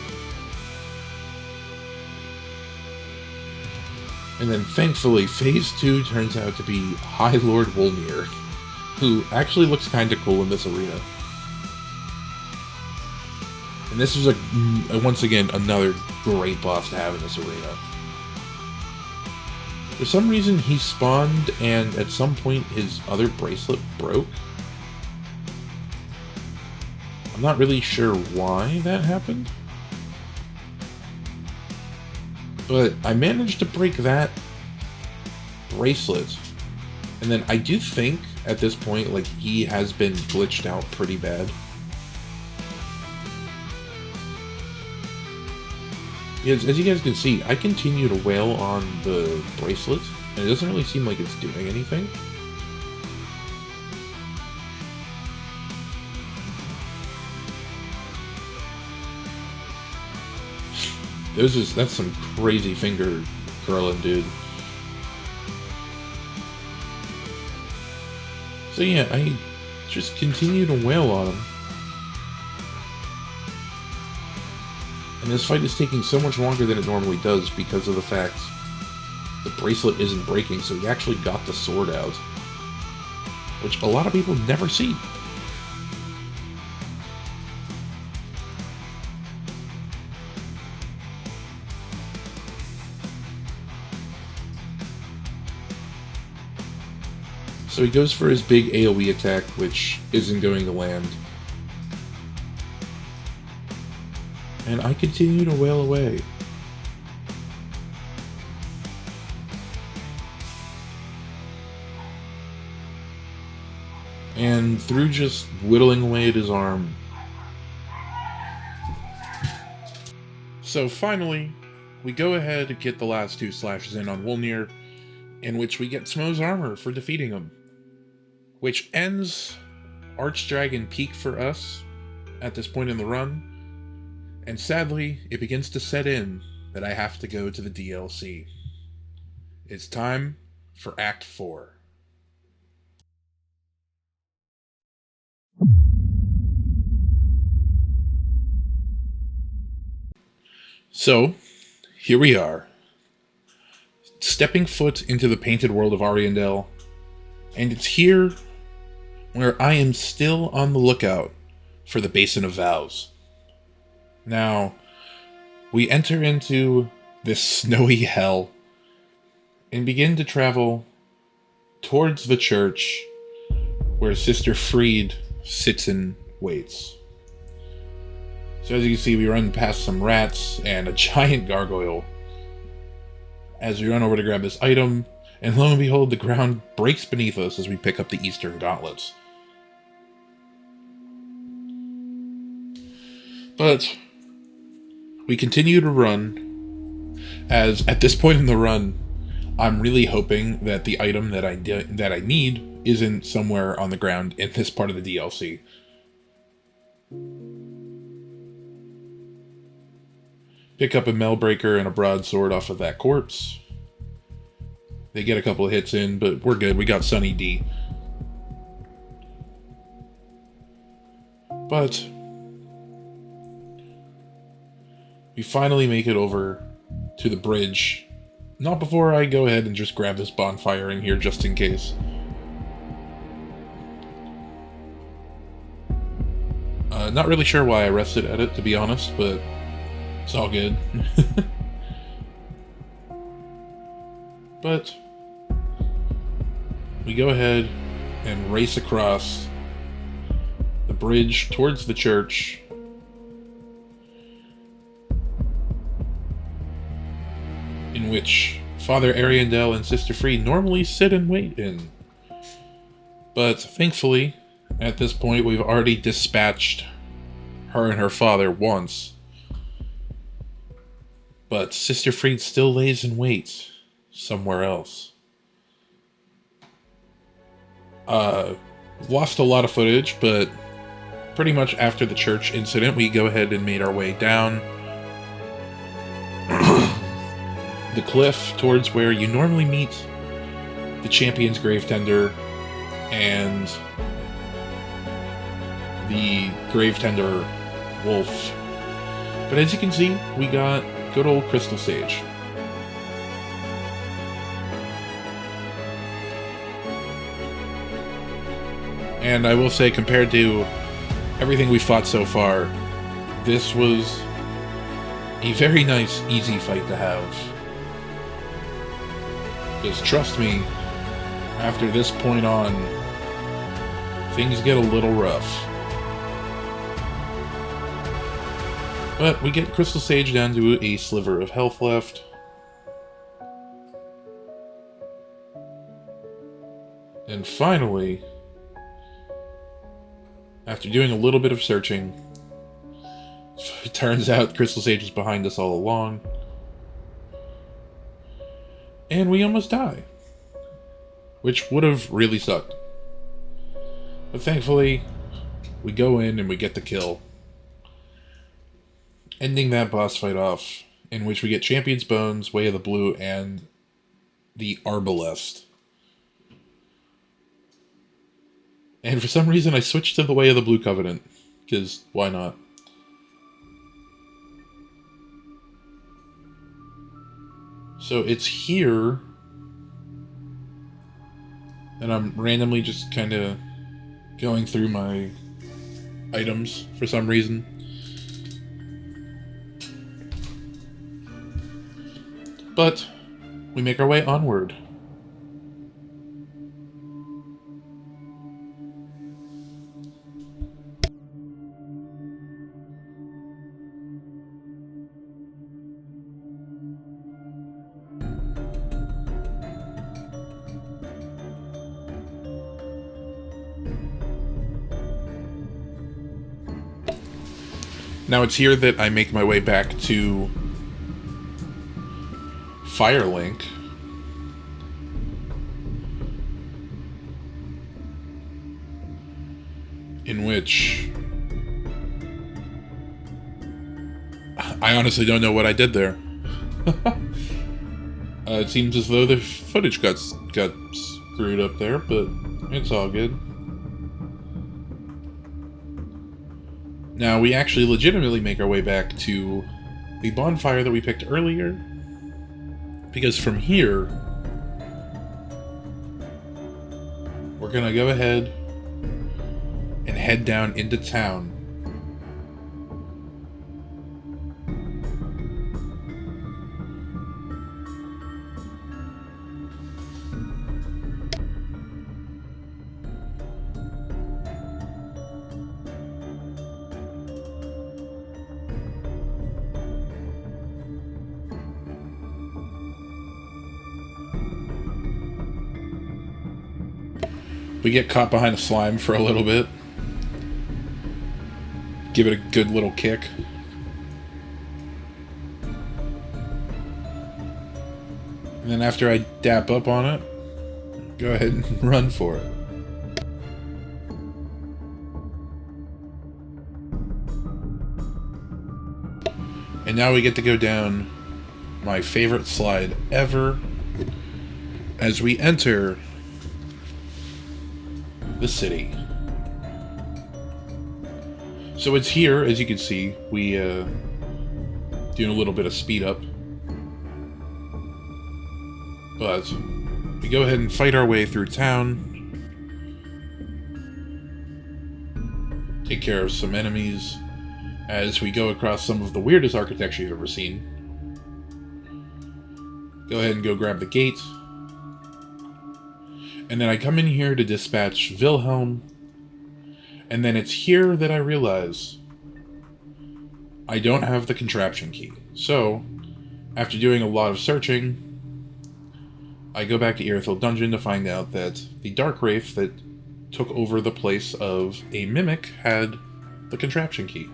Speaker 1: And then thankfully, Phase 2 turns out to be High Lord Wolnir, who actually looks kinda cool in this arena. And this is once again another great boss to have in this arena. For some reason he spawned and at some point his other bracelet broke. I'm not really sure why that happened. But I managed to break that bracelet. And then I do think at this point like he has been glitched out pretty bad. Because, as you guys can see, I continue to wail on the bracelet, and it doesn't really seem like it's doing anything. That's some crazy finger curling, dude. So yeah, I just continue to wail on him. And this fight is taking so much longer than it normally does because of the fact the bracelet isn't breaking, so he actually got the sword out. Which a lot of people never see. So he goes for his big AoE attack, which isn't going to land. And I continue to wail away. And through just whittling away at his arm. So finally, we go ahead and get the last 2 slashes in on Wolnir, in which we get Smo's armor for defeating him. Which ends Archdragon Peak for us at this point in the run. And sadly, it begins to set in that I have to go to the DLC. It's time for Act 4. So, here we are. Stepping foot into the painted world of Ariandel. And it's here where I am still on the lookout for the Basin of Vows. Now, we enter into this snowy hell and begin to travel towards the church where Sister Fried sits and waits. So as you can see, we run past some rats and a giant gargoyle as we run over to grab this item, and lo and behold, the ground breaks beneath us as we pick up the Eastern Gauntlets. But we continue to run, as at this point in the run, I'm really hoping that the item that I need isn't somewhere on the ground in this part of the DLC. Pick up a Mailbreaker and a broadsword off of that corpse. They get a couple of hits in, but we're good. We got Sunny D. But we finally make it over to the bridge. Not before I go ahead and just grab this bonfire in here just in case. Not really sure why I rested at it, to be honest, but it's all good. But we go ahead and race across the bridge towards the church. In which Father Ariandel and Sister Fried normally sit and wait in. But thankfully, at this point, we've already dispatched her and her father once. But Sister Fried still lays in wait somewhere else. Lost a lot of footage, but pretty much after the church incident, we go ahead and made our way down the cliff towards where you normally meet the champion's Gravetender and the Gravetender wolf. But as you can see, we got good old Crystal Sage. And I will say, compared to everything we fought so far, this was a very nice, easy fight to have. Because trust me, after this point on, things get a little rough. But we get Crystal Sage down to a sliver of health left. And finally, after doing a little bit of searching, it turns out Crystal Sage was behind us all along. And we almost die. Which would have really sucked. But thankfully, we go in and we get the kill. Ending that boss fight off, in which we get Champion's Bones, Way of the Blue, and the Arbalest. And for some reason I switched to the Way of the Blue Covenant, because why not? So it's here, and I'm randomly just kind of going through my items for some reason. But we make our way onward. Now it's here that I make my way back to Firelink. In which I honestly don't know what I did there. It seems as though the footage got screwed up there, but it's all good. Now, we actually legitimately make our way back to the bonfire that we picked earlier, because from here, we're gonna go ahead and head down into town. We get caught behind a slime for a little bit. Give it a good little kick. And then after I dap up on it, go ahead and run for it. And now we get to go down my favorite slide ever as we enter the city. So it's here, as you can see, we doing a little bit of speed up, but we go ahead and fight our way through town, take care of some enemies as we go across some of the weirdest architecture you've ever seen. Go ahead and go grab the gate. And then I come in here to dispatch Wilhelm, and then it's here that I realize I don't have the contraption key. So, after doing a lot of searching, I go back to Irithyll Dungeon to find out that the Dark Wraith that took over the place of a Mimic had the contraption key.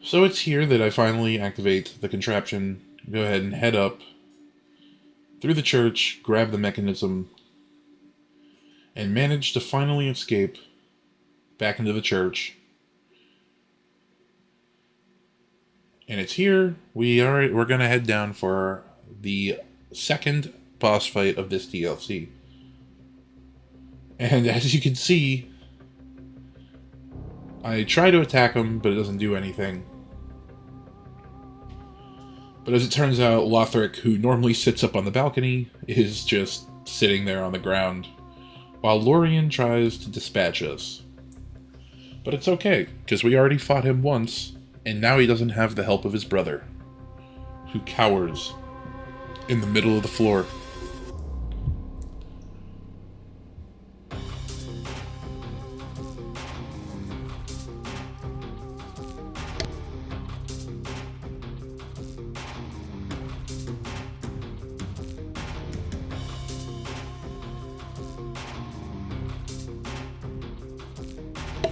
Speaker 1: So it's here that I finally activate the contraption, go ahead and head up through the church, grab the mechanism, and manage to finally escape back into the church. And it's here we're gonna head down for the second boss fight of this DLC. And as you can see, I try to attack him, but it doesn't do anything. But as it turns out, Lothric, who normally sits up on the balcony, is just sitting there on the ground, while Lorien tries to dispatch us. But it's okay, because we already fought him once, and now he doesn't have the help of his brother, who cowers in the middle of the floor.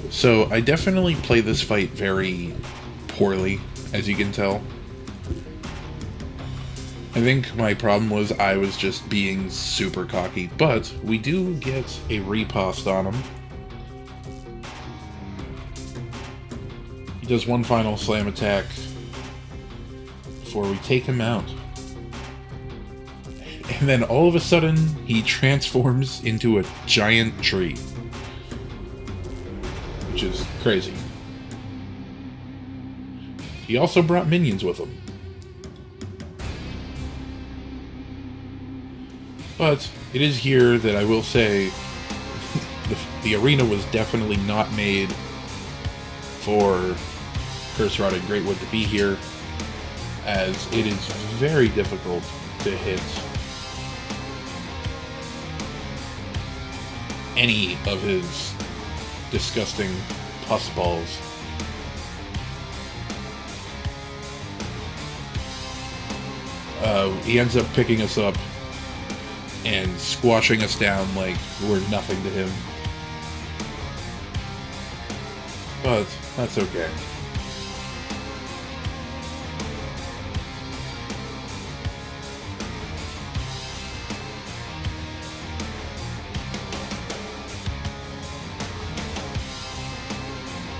Speaker 1: So I definitely play this fight very poorly, as you can tell. I think my problem was I was just being super cocky, but we do get a riposte on him. He does one final slam attack before we take him out. And then all of a sudden, he transforms into a giant tree. Which is crazy. He also brought minions with him. But it is here that I will say the arena was definitely not made for Curse-Rotted Greatwood to be here, as it is very difficult to hit any of his disgusting pus balls. He ends up picking us up and squashing us down like we're nothing to him. But that's okay.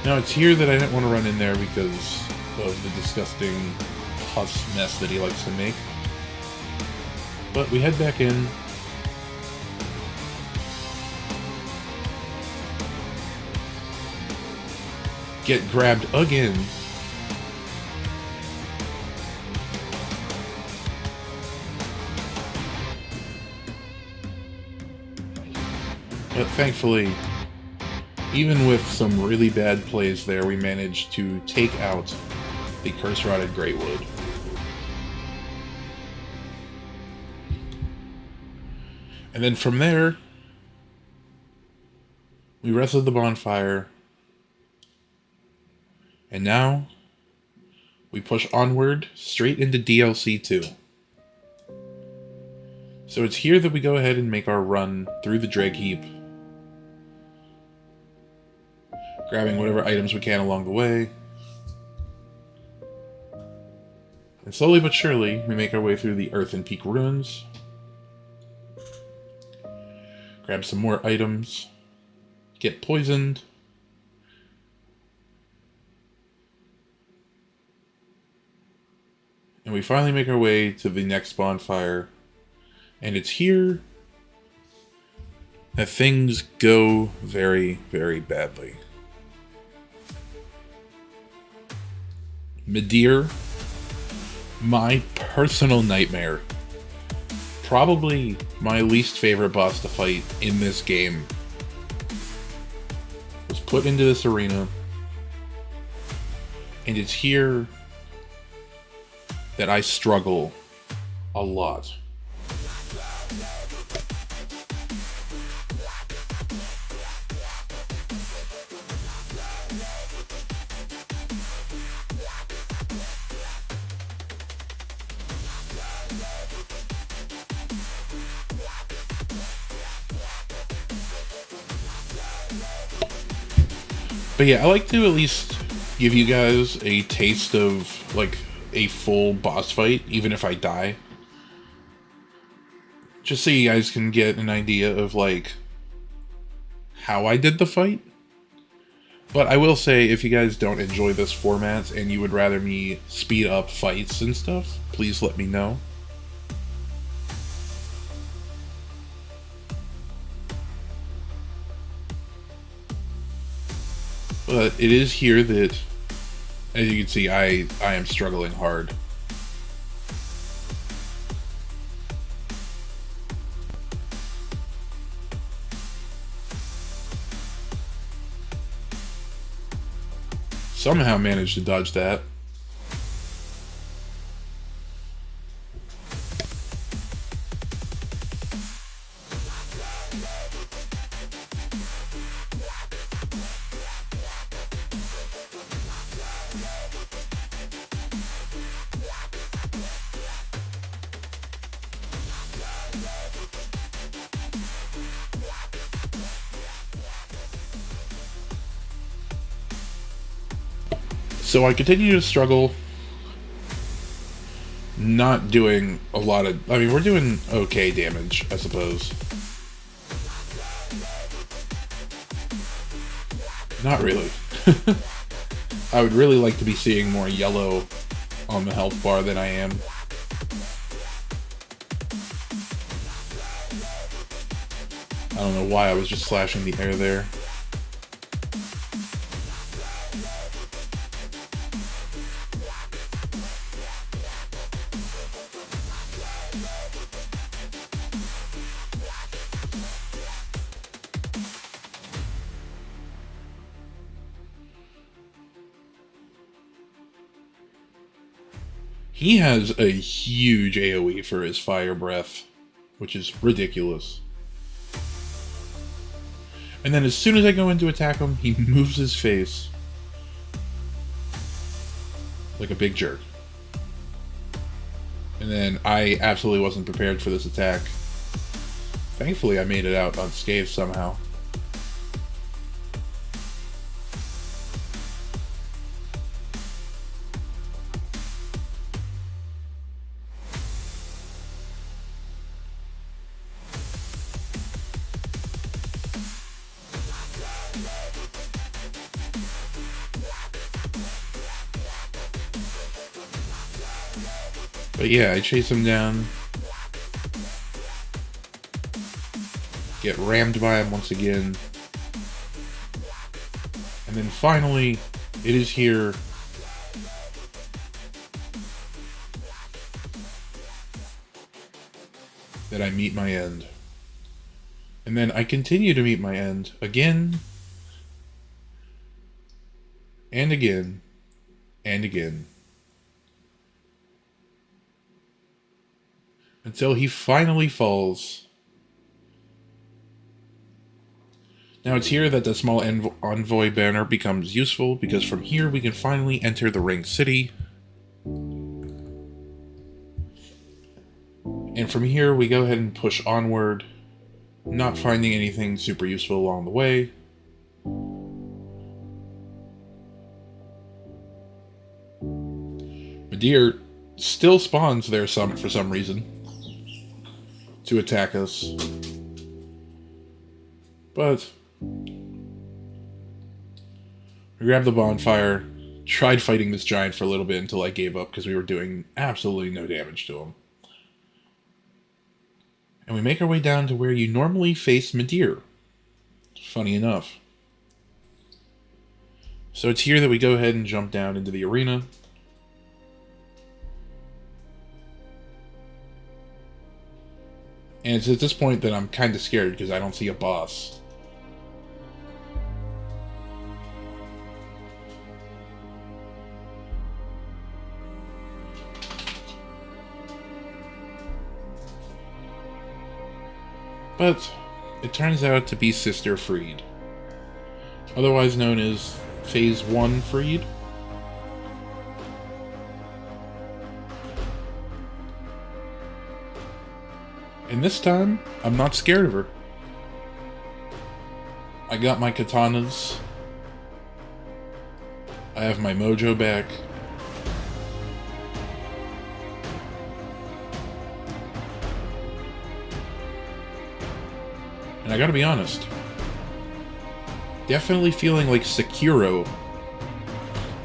Speaker 1: Now, it's here that I didn't want to run in there because of the disgusting pus mess that he likes to make. But we head back in. Get grabbed again. But thankfully, even with some really bad plays there, we managed to take out the Curse-Rotted Greatwood. And then from there, we wrestled the bonfire. And now, we push onward straight into DLC 2. So it's here that we go ahead and make our run through the Dreg Heap, grabbing whatever items we can along the way. And slowly but surely, we make our way through the Earthen Peak Ruins. Grab some more items. Get poisoned. And we finally make our way to the next bonfire. And it's here that things go very, very badly. Midir, my personal nightmare, probably my least favorite boss to fight in this game, was put into this arena, and it's here that I struggle a lot. But yeah, I like to at least give you guys a taste of, like, a full boss fight, even if I die. Just so you guys can get an idea of, like, how I did the fight. But I will say, if you guys don't enjoy this format and you would rather me speed up fights and stuff, please let me know. But it is here that, as you can see, I am struggling hard. Somehow managed to dodge that. So I continue to struggle, not doing a lot of, I mean, we're doing okay damage, I suppose. Not really. I would really like to be seeing more yellow on the health bar than I am. I don't know why I was just slashing the air there. He has a huge AoE for his fire breath, which is ridiculous. And then as soon as I go in to attack him, he moves his face like a big jerk. And then I absolutely wasn't prepared for this attack. Thankfully, I made it out unscathed somehow. But yeah, I chase him down. Get rammed by him once again. And then finally, it is here. That I meet my end. And then I continue to meet my end again. And again. And again. Until he finally falls. Now it's here that the small envoy banner becomes useful, because from here we can finally enter the ring city. And from here we go ahead and push onward, not finding anything super useful along the way. Midir still spawns there for some reason to attack us. But we grabbed the bonfire, tried fighting this giant for a little bit until I gave up because we were doing absolutely no damage to him. And we make our way down to where you normally face Midir. Funny enough. So it's here that we go ahead and jump down into the arena. And it's at this point that I'm kind of scared because I don't see a boss. But it turns out to be Sister Freed, otherwise known as Phase 1 Freed. And this time, I'm not scared of her. I got my katanas. I have my mojo back. And I gotta be honest, Definitely feeling like Sekiro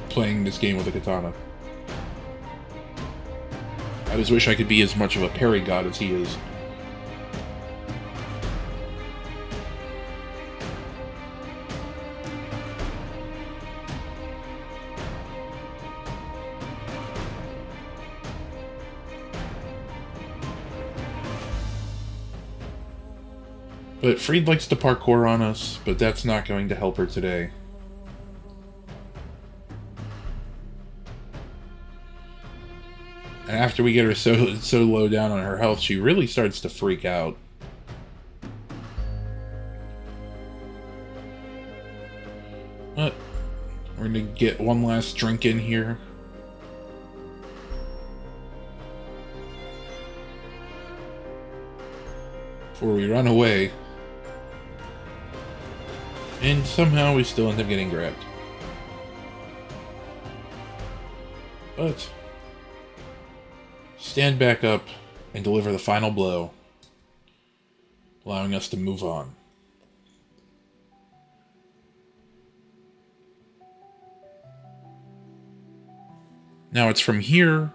Speaker 1: playing this game with a katana. I just wish I could be as much of a parry god as he is. But Freed likes to parkour on us, but that's not going to help her today. And after we get her so low down on her health, she really starts to freak out. But we're gonna get one last drink in here. Before we run away. And somehow we still end up getting grabbed. But stand back up and deliver the final blow, allowing us to move on. Now it's from here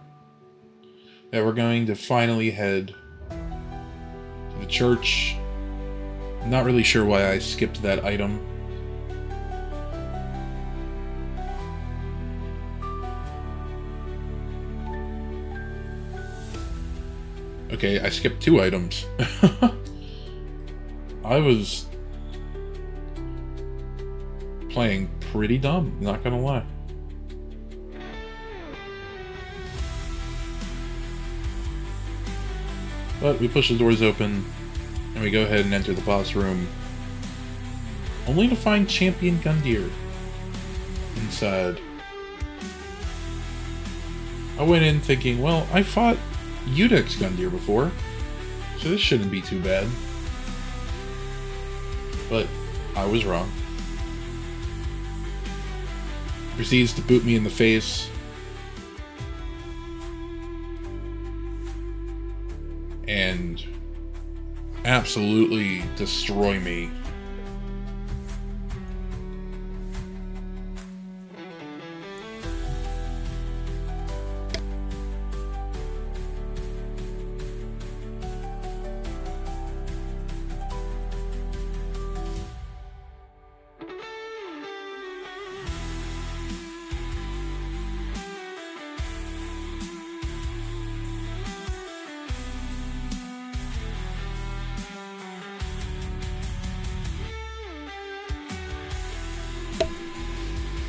Speaker 1: that we're going to finally head to the church. I'm not really sure why I skipped that item. Okay, I skipped 2 items. I was playing pretty dumb, not gonna lie. But we push the doors open, and we go ahead and enter the boss room, only to find Champion Gundyr inside. I went in thinking, well, I fought Udex Gundyr before, so this shouldn't be too bad. But I was wrong. Proceeds to boot me in the face. And absolutely destroy me.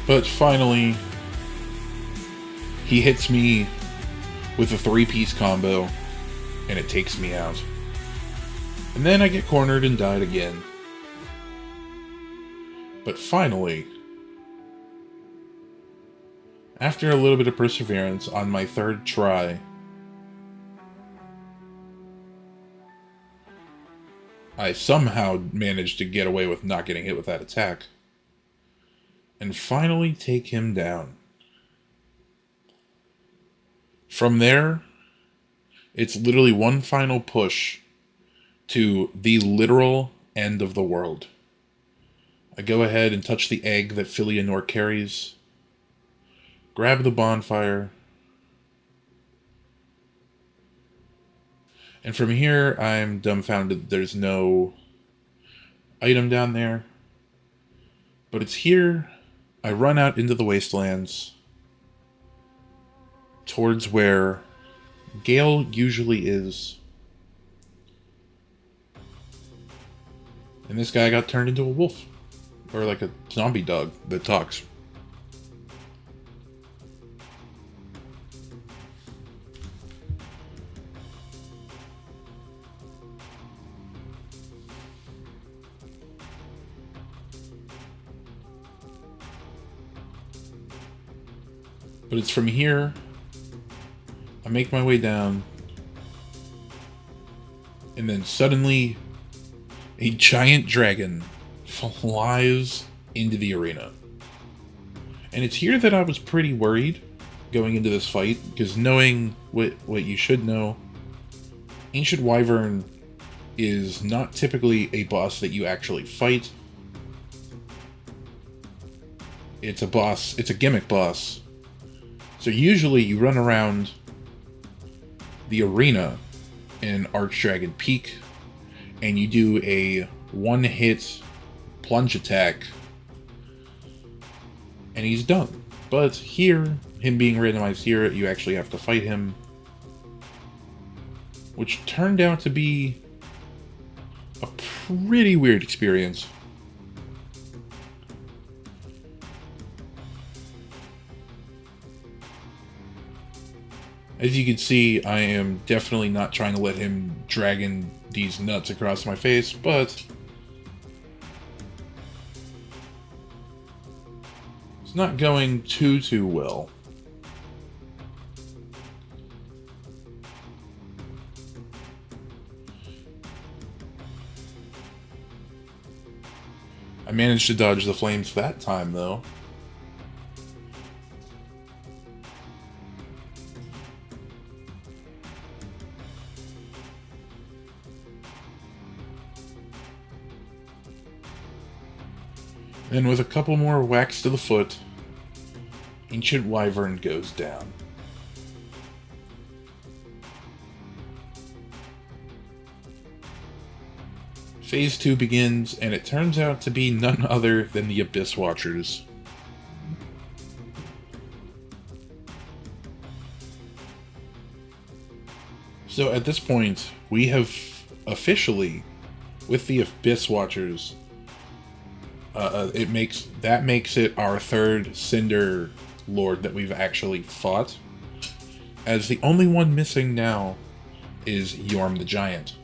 Speaker 1: But finally, he hits me with a 3-piece combo, and it takes me out. And then I get cornered and died again. But finally, after a little bit of perseverance on my 3rd try, I somehow managed to get away with not getting hit with that attack. And finally take him down. From there, it's literally one final push to the literal end of the world. I go ahead and touch the egg that Filianor carries, grab the bonfire, and from here I'm dumbfounded there's no item down there. But it's here I run out into the wastelands towards where Gale usually is. And this guy got turned into a wolf. Or like a zombie dog that talks. But it's from here, I make my way down, and then suddenly, a giant dragon flies into the arena. And it's here that I was pretty worried going into this fight, because knowing what you should know, Ancient Wyvern is not typically a boss that you actually fight. It's a boss. It's a gimmick boss. So usually you run around the arena in Archdragon Peak, and you do a one-hit plunge attack, and he's done. But here, him being randomized here, you actually have to fight him, which turned out to be a pretty weird experience. As you can see, I am definitely not trying to let him dragging these nuts across my face, but it's not going too well. I managed to dodge the flames that time, though. And with a couple more whacks to the foot, Ancient Wyvern goes down. Phase 2 begins, and it turns out to be none other than the Abyss Watchers. So at this point, we have officially, with the Abyss Watchers, that makes it our third Cinder Lord that we've actually fought, as the only one missing now is Yorm the Giant.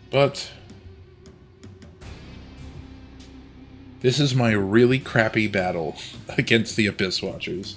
Speaker 1: But this is my really crappy battle against the Abyss Watchers.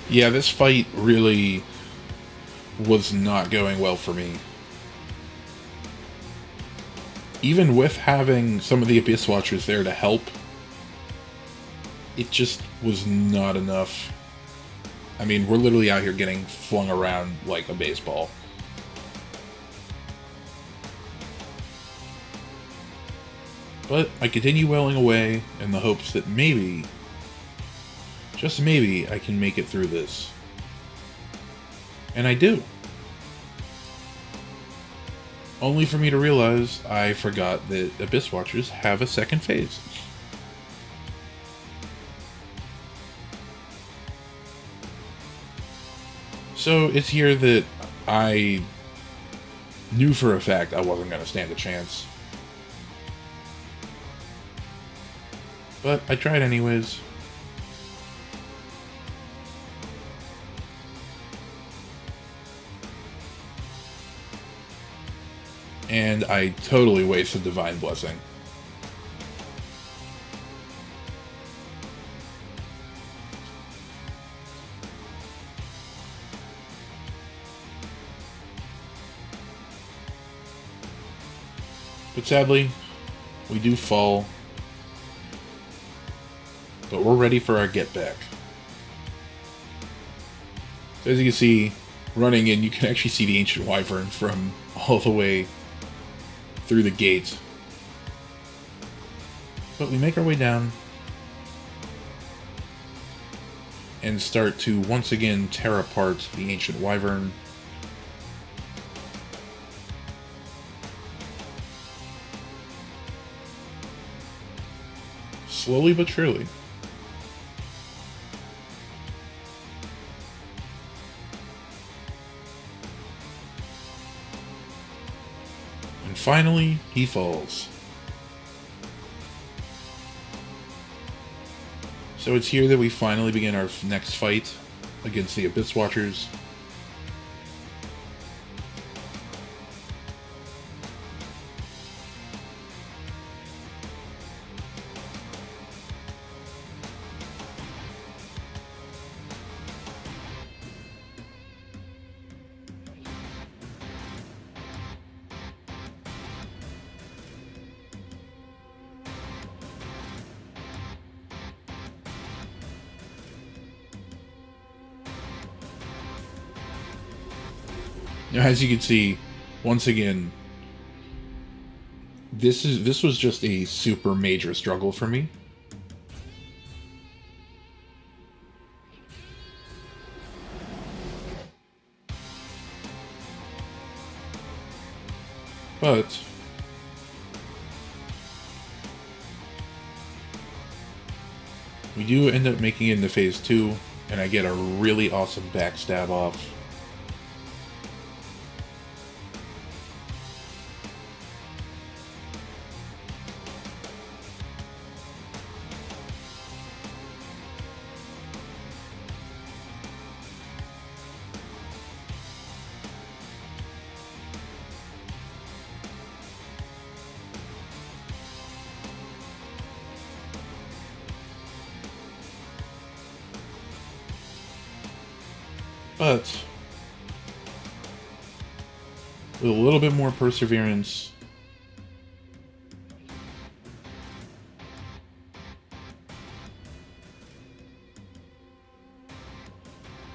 Speaker 1: Yeah, this fight really was not going well for me. Even with having some of the Abyss Watchers there to help, it just was not enough. I mean, we're literally out here getting flung around like a baseball. But I continue welling away in the hopes that maybe, just maybe, I can make it through this. And I do. Only for me to realize I forgot that Abyss Watchers have a second phase. So it's here that I knew for a fact I wasn't going to stand a chance. But I tried anyways. And I totally wasted Divine Blessing. But sadly, we do fall. But we're ready for our get back. So as you can see, running in, you can actually see the Ancient Wyvern from all the way through the gate. But we make our way down and start to once again tear apart the Ancient Wyvern. Slowly but surely. And finally, he falls. So it's here that we finally begin our next fight against the Abyss Watchers. Now, as you can see, once again, this was just a super major struggle for me. But we do end up making it into phase 2, and I get a really awesome backstab off. But with a little bit more perseverance,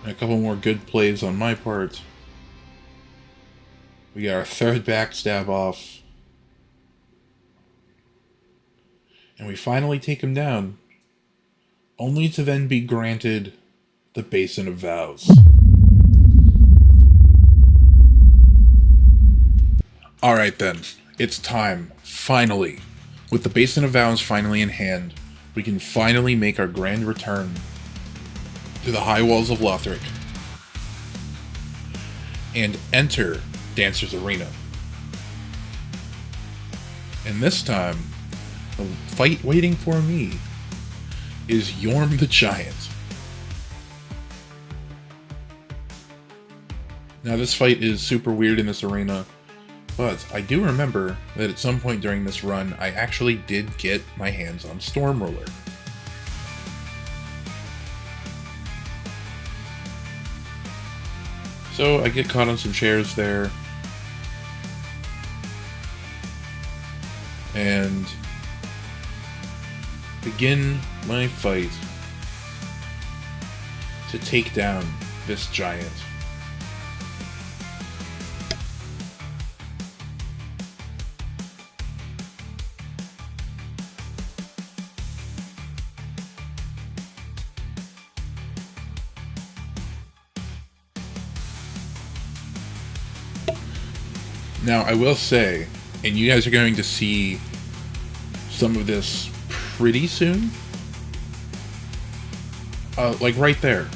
Speaker 1: and a couple more good plays on my part, we got our third backstab off, and we finally take him down, only to then be granted the Basin of Vows. Alright then, it's time, finally. With the Basin of Vows finally in hand, we can finally make our grand return to the high walls of Lothric and enter Dancer's Arena. And this time, the fight waiting for me is Yorm the Giant. Now this fight is super weird in this arena, but I do remember that at some point during this run, I actually did get my hands on Stormruler. So I get caught on some chairs there, and begin my fight to take down this giant. Now, I will say, and you guys are going to see some of this pretty soon, like right there,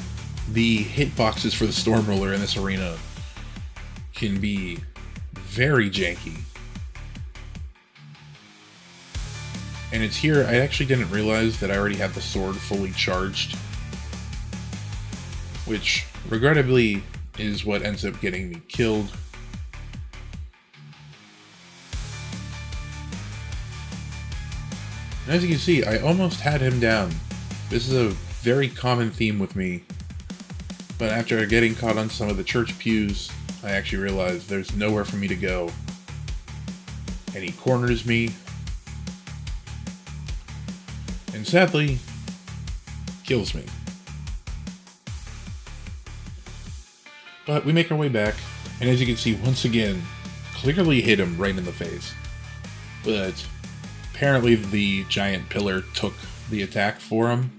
Speaker 1: the hitboxes for the Stormruler in this arena can be very janky. And it's here, I actually didn't realize that I already had the sword fully charged, which regrettably is what ends up getting me killed. And as you can see, I almost had him down. This is a very common theme with me. But after getting caught on some of the church pews, I actually realized there's nowhere for me to go. And he corners me. And sadly, kills me. But we make our way back, and as you can see, once again, clearly hit him right in the face. But apparently the giant pillar took the attack for him.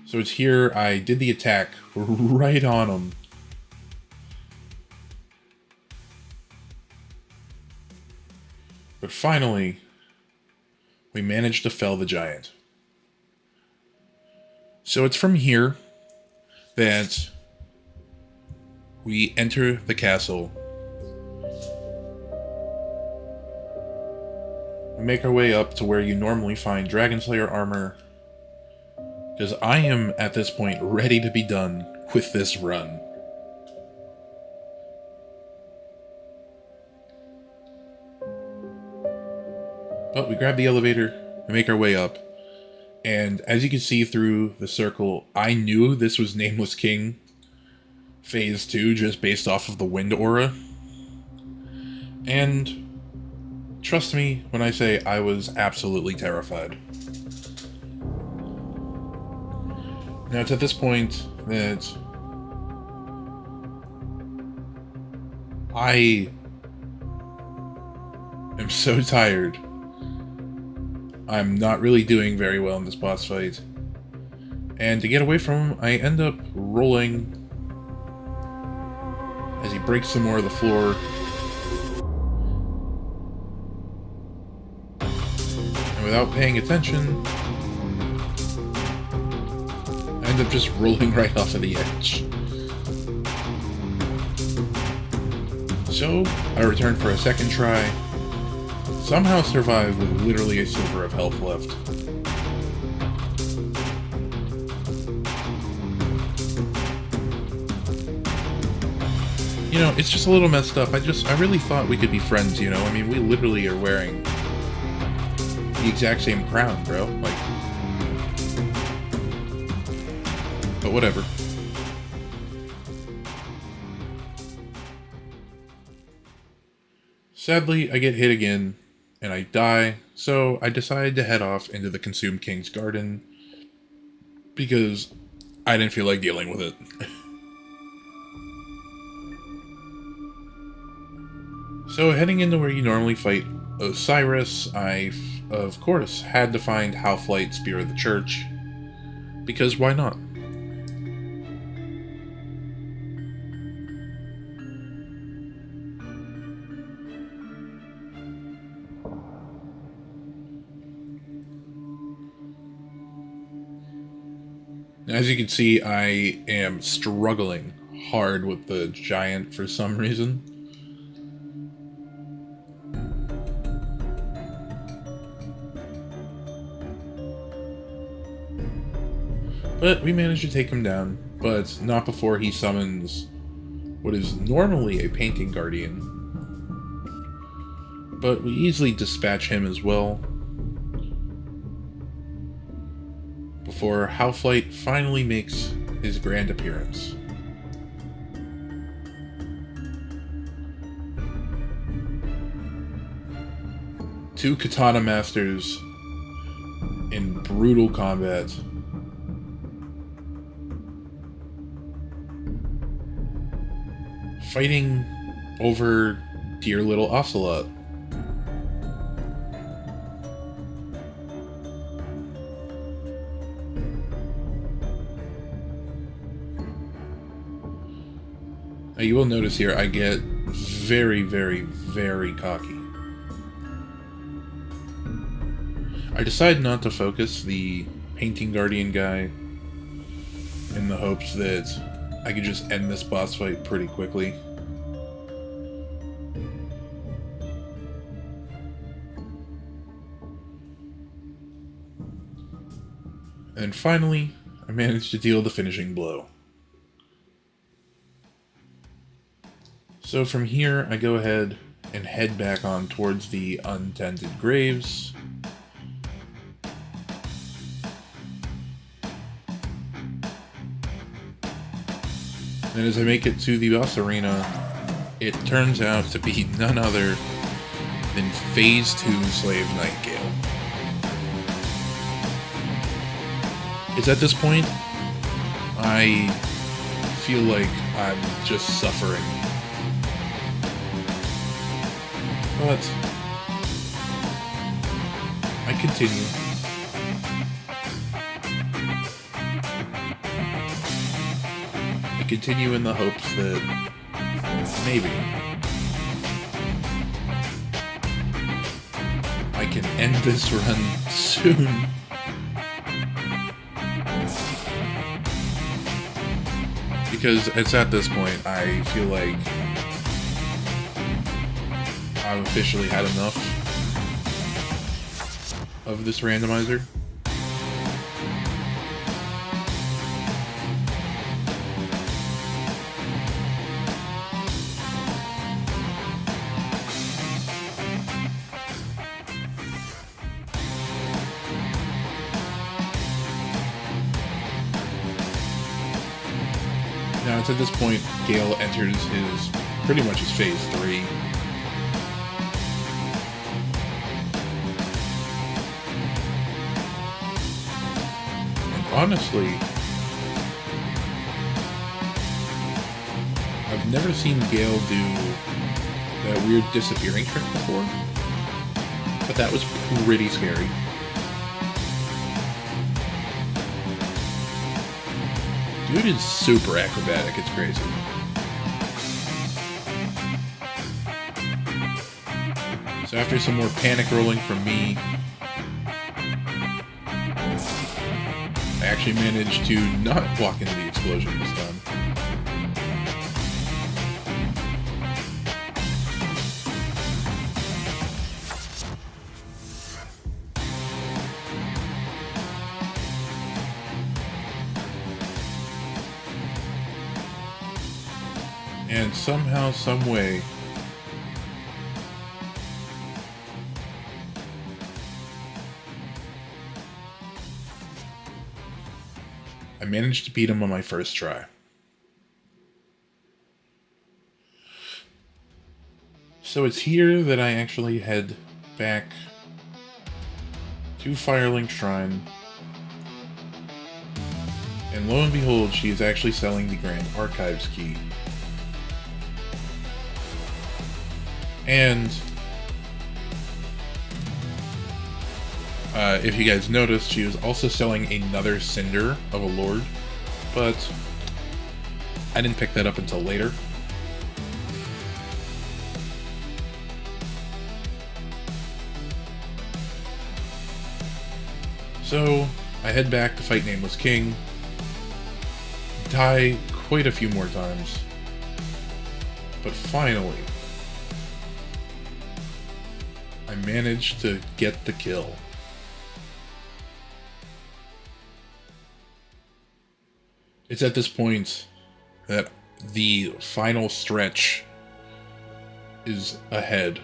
Speaker 1: So it's here, I did the attack right on him. But finally, we managed to fell the giant. So it's from here that we enter the castle. we make our way up to where you normally find Dragon Slayer armor, because I am, at this point, ready to be done with this run. But we grab the elevator, we make our way up, and as you can see through the circle, I knew this was Nameless King Phase 2 just based off of the wind aura. And trust me when I say I was absolutely terrified. Now it's at this point that I am so tired. I'm not really doing very well in this boss fight. And to get away from him, I end up rolling as he breaks some more of the floor. And without paying attention, I end up just rolling right off of the edge. So, I return for a second try. Somehow survive with literally a sliver of health left. You know, it's just a little messed up. I really thought we could be friends, you know? I mean, we literally are wearing the exact same crown, bro. Like, but whatever. Sadly, I get hit again, and I die, so I decided to head off into the Consumed King's Garden, because I didn't feel like dealing with it. So heading into where you normally fight Osiris, I, of course, had to find Half-Light Spear of the Church, because why not? As you can see, I am struggling hard with the giant for some reason. But we managed to take him down, but not before he summons what is normally a painting guardian. But we easily dispatch him as well, before Half-Light finally makes his grand appearance. Two katana masters in brutal combat. Fighting over dear little Ocelot. Now you will notice here I get very, very, very cocky. I decided not to focus the Painting Guardian guy in the hopes that I could just end this boss fight pretty quickly. And finally, I managed to deal the finishing blow. So from here, I go ahead and head back on towards the untended graves. And as I make it to the boss arena, it turns out to be none other than Phase 2 Slave Nightgale. It's at this point, I feel like I'm just suffering. But I continue. I continue in the hopes that maybe I can end this run soon. Because it's at this point I feel like I've officially had enough. of this randomizer. Now it's at this point Gale enters pretty much his phase 3. And honestly, I've never seen Gale do that weird disappearing trick before, but that was pretty scary. Dude is super acrobatic, it's crazy. So after some more panic rolling from me, I actually managed to not walk into the explosion this time. And somehow, some way, I managed to beat him on my first try. So it's here that I actually head back to Firelink Shrine. And lo and behold, she is actually selling the Grand Archives key. And if you guys noticed, she was also selling another Cinder of a Lord, but I didn't pick that up until later. So I head back to fight Nameless King, die quite a few more times, but finally I managed to get the kill. It's at this point that the final stretch is ahead,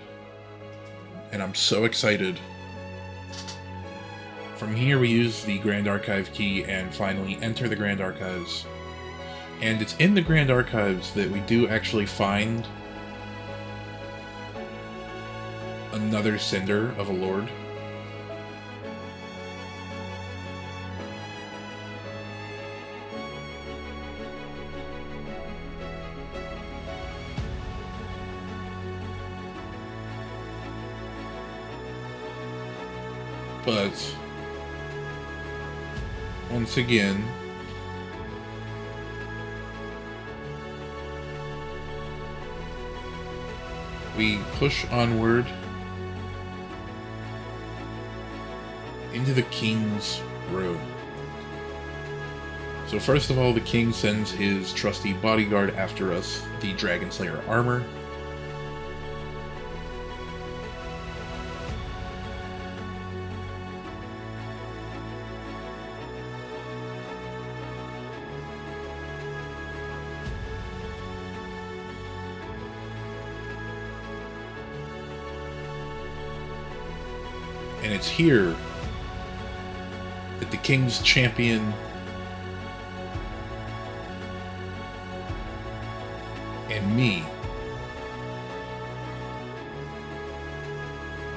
Speaker 1: and I'm so excited. From here we use the Grand Archive key and finally enter the Grand Archives. And it's in the Grand Archives that we do actually find another Cinder of a Lord. But once again, we push onward into the King's room. So first of all, the King sends his trusty bodyguard after us, the Dragon Slayer armor. And it's here that the King's champion and me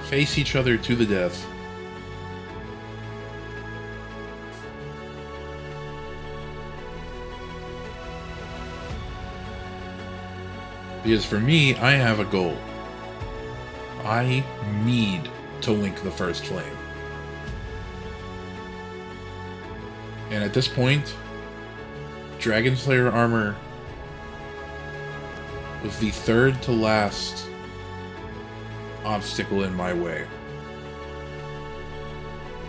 Speaker 1: face each other to the death. Because for me, I have a goal. I need to link the first flame. And at this point, Dragon Slayer armor was the third to last obstacle in my way.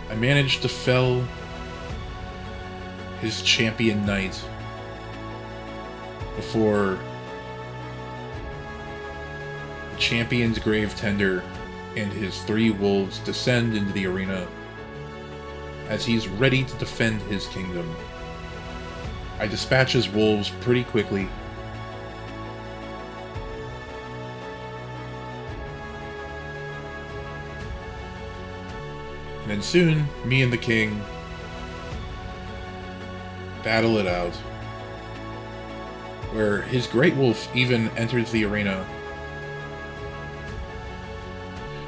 Speaker 1: I managed to fell his champion knight before the champion's grave tender and his 3 wolves descend into the arena as he's ready to defend his kingdom. I dispatch his wolves pretty quickly. And then soon, me and the king battle it out, where his great wolf even enters the arena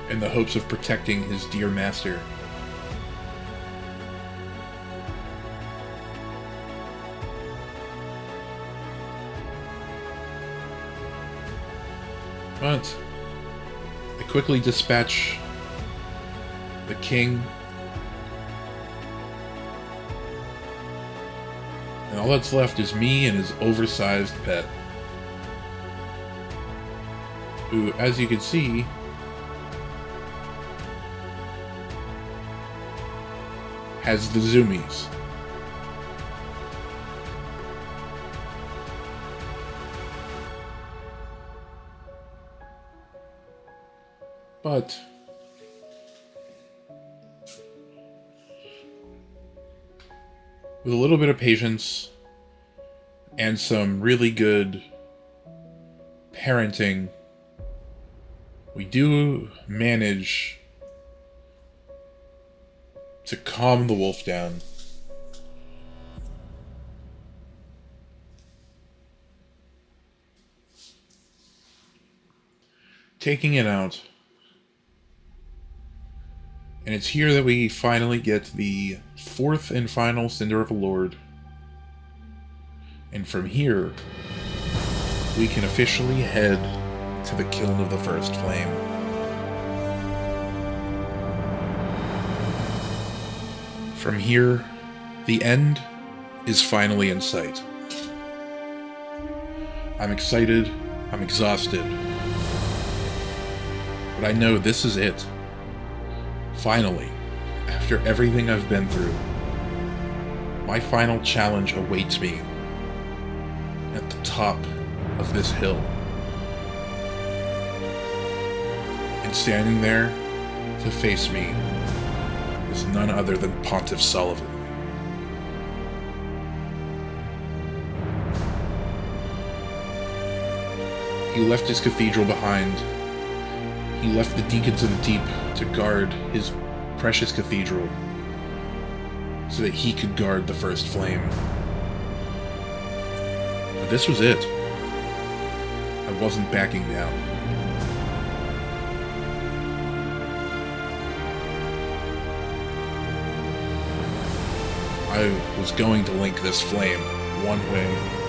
Speaker 1: in the hopes of protecting his dear master. But I quickly dispatch the king, and all that's left is me and his oversized pet, who, as you can see, has the zoomies. But with a little bit of patience and some really good parenting, we do manage to calm the wolf down. Taking it out. And it's here that we finally get the fourth and final Cinder of a Lord. And from here, we can officially head to the Kiln of the First Flame. From here, the end is finally in sight. I'm excited, I'm exhausted, but I know this is it. Finally, after everything I've been through, my final challenge awaits me at the top of this hill. And standing there to face me is none other than Pontiff Sullivan. He left his cathedral behind. He left the Deacons of the Deep to guard his precious cathedral so that he could guard the First Flame. But this was it. I wasn't backing down. I was going to link this flame one way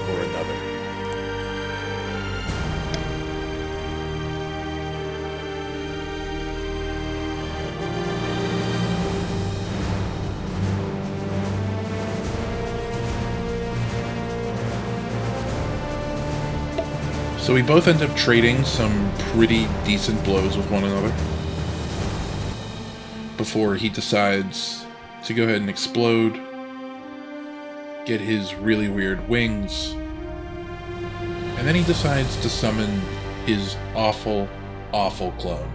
Speaker 1: or another. So we both end up trading some pretty decent blows with one another before he decides to go ahead and explode, get his really weird wings, and then he decides to summon his awful, awful clone.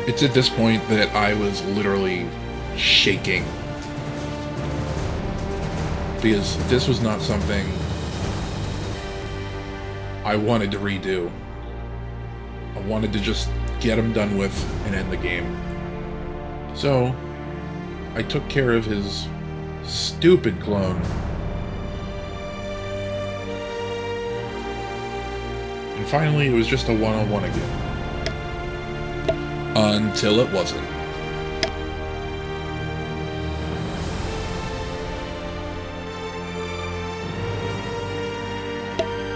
Speaker 1: It's at this point that I was literally shaking, because this was not something I wanted to redo. I wanted to just get him done with and end the game. So I took care of his stupid clone. And finally it was just a one-on-one again. Until it wasn't.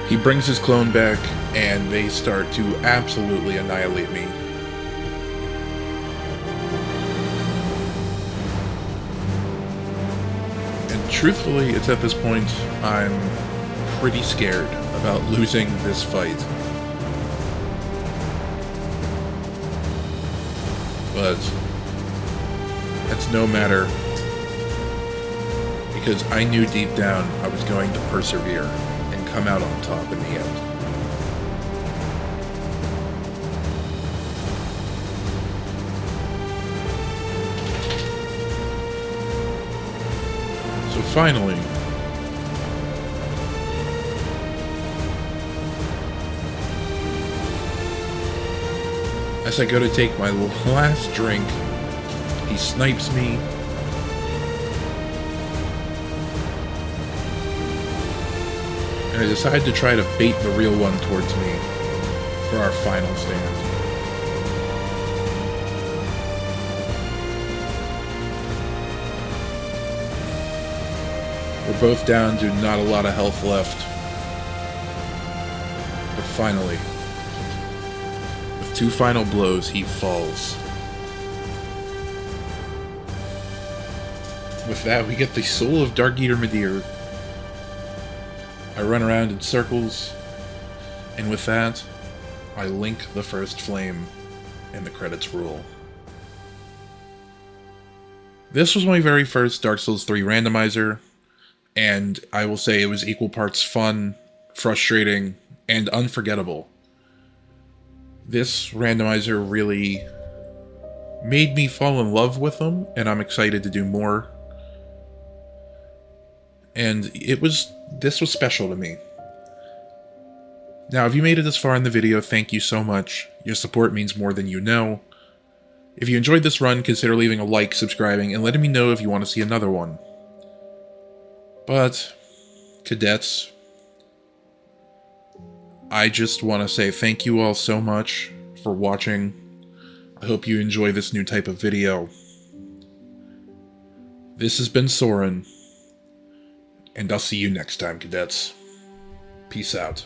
Speaker 1: He brings his clone back, and they start to absolutely annihilate me. And truthfully, it's at this point I'm pretty scared about losing this fight. But that's no matter, because I knew deep down I was going to persevere and come out on top in the end. So finally, as I go to take my last drink, he snipes me. And I decide to try to bait the real one towards me for our final stand. We're both down to not a lot of health left. But finally, with 2 final blows, he falls. With that, we get the soul of Dark Eater Midir. I run around in circles, and with that, I link the first flame, and the credits roll. This was my very first Dark Souls 3 randomizer, and I will say it was equal parts fun, frustrating, and unforgettable. This randomizer really made me fall in love with them, and I'm excited to do more. And this was special to me. Now, if you made it this far in the video, thank you so much. Your support means more than you know. If you enjoyed this run, consider leaving a like, subscribing, and letting me know if you want to see another one. But, cadets, I just want to say thank you all so much for watching. I hope you enjoy this new type of video. This has been Soren, and I'll see you next time, cadets. Peace out.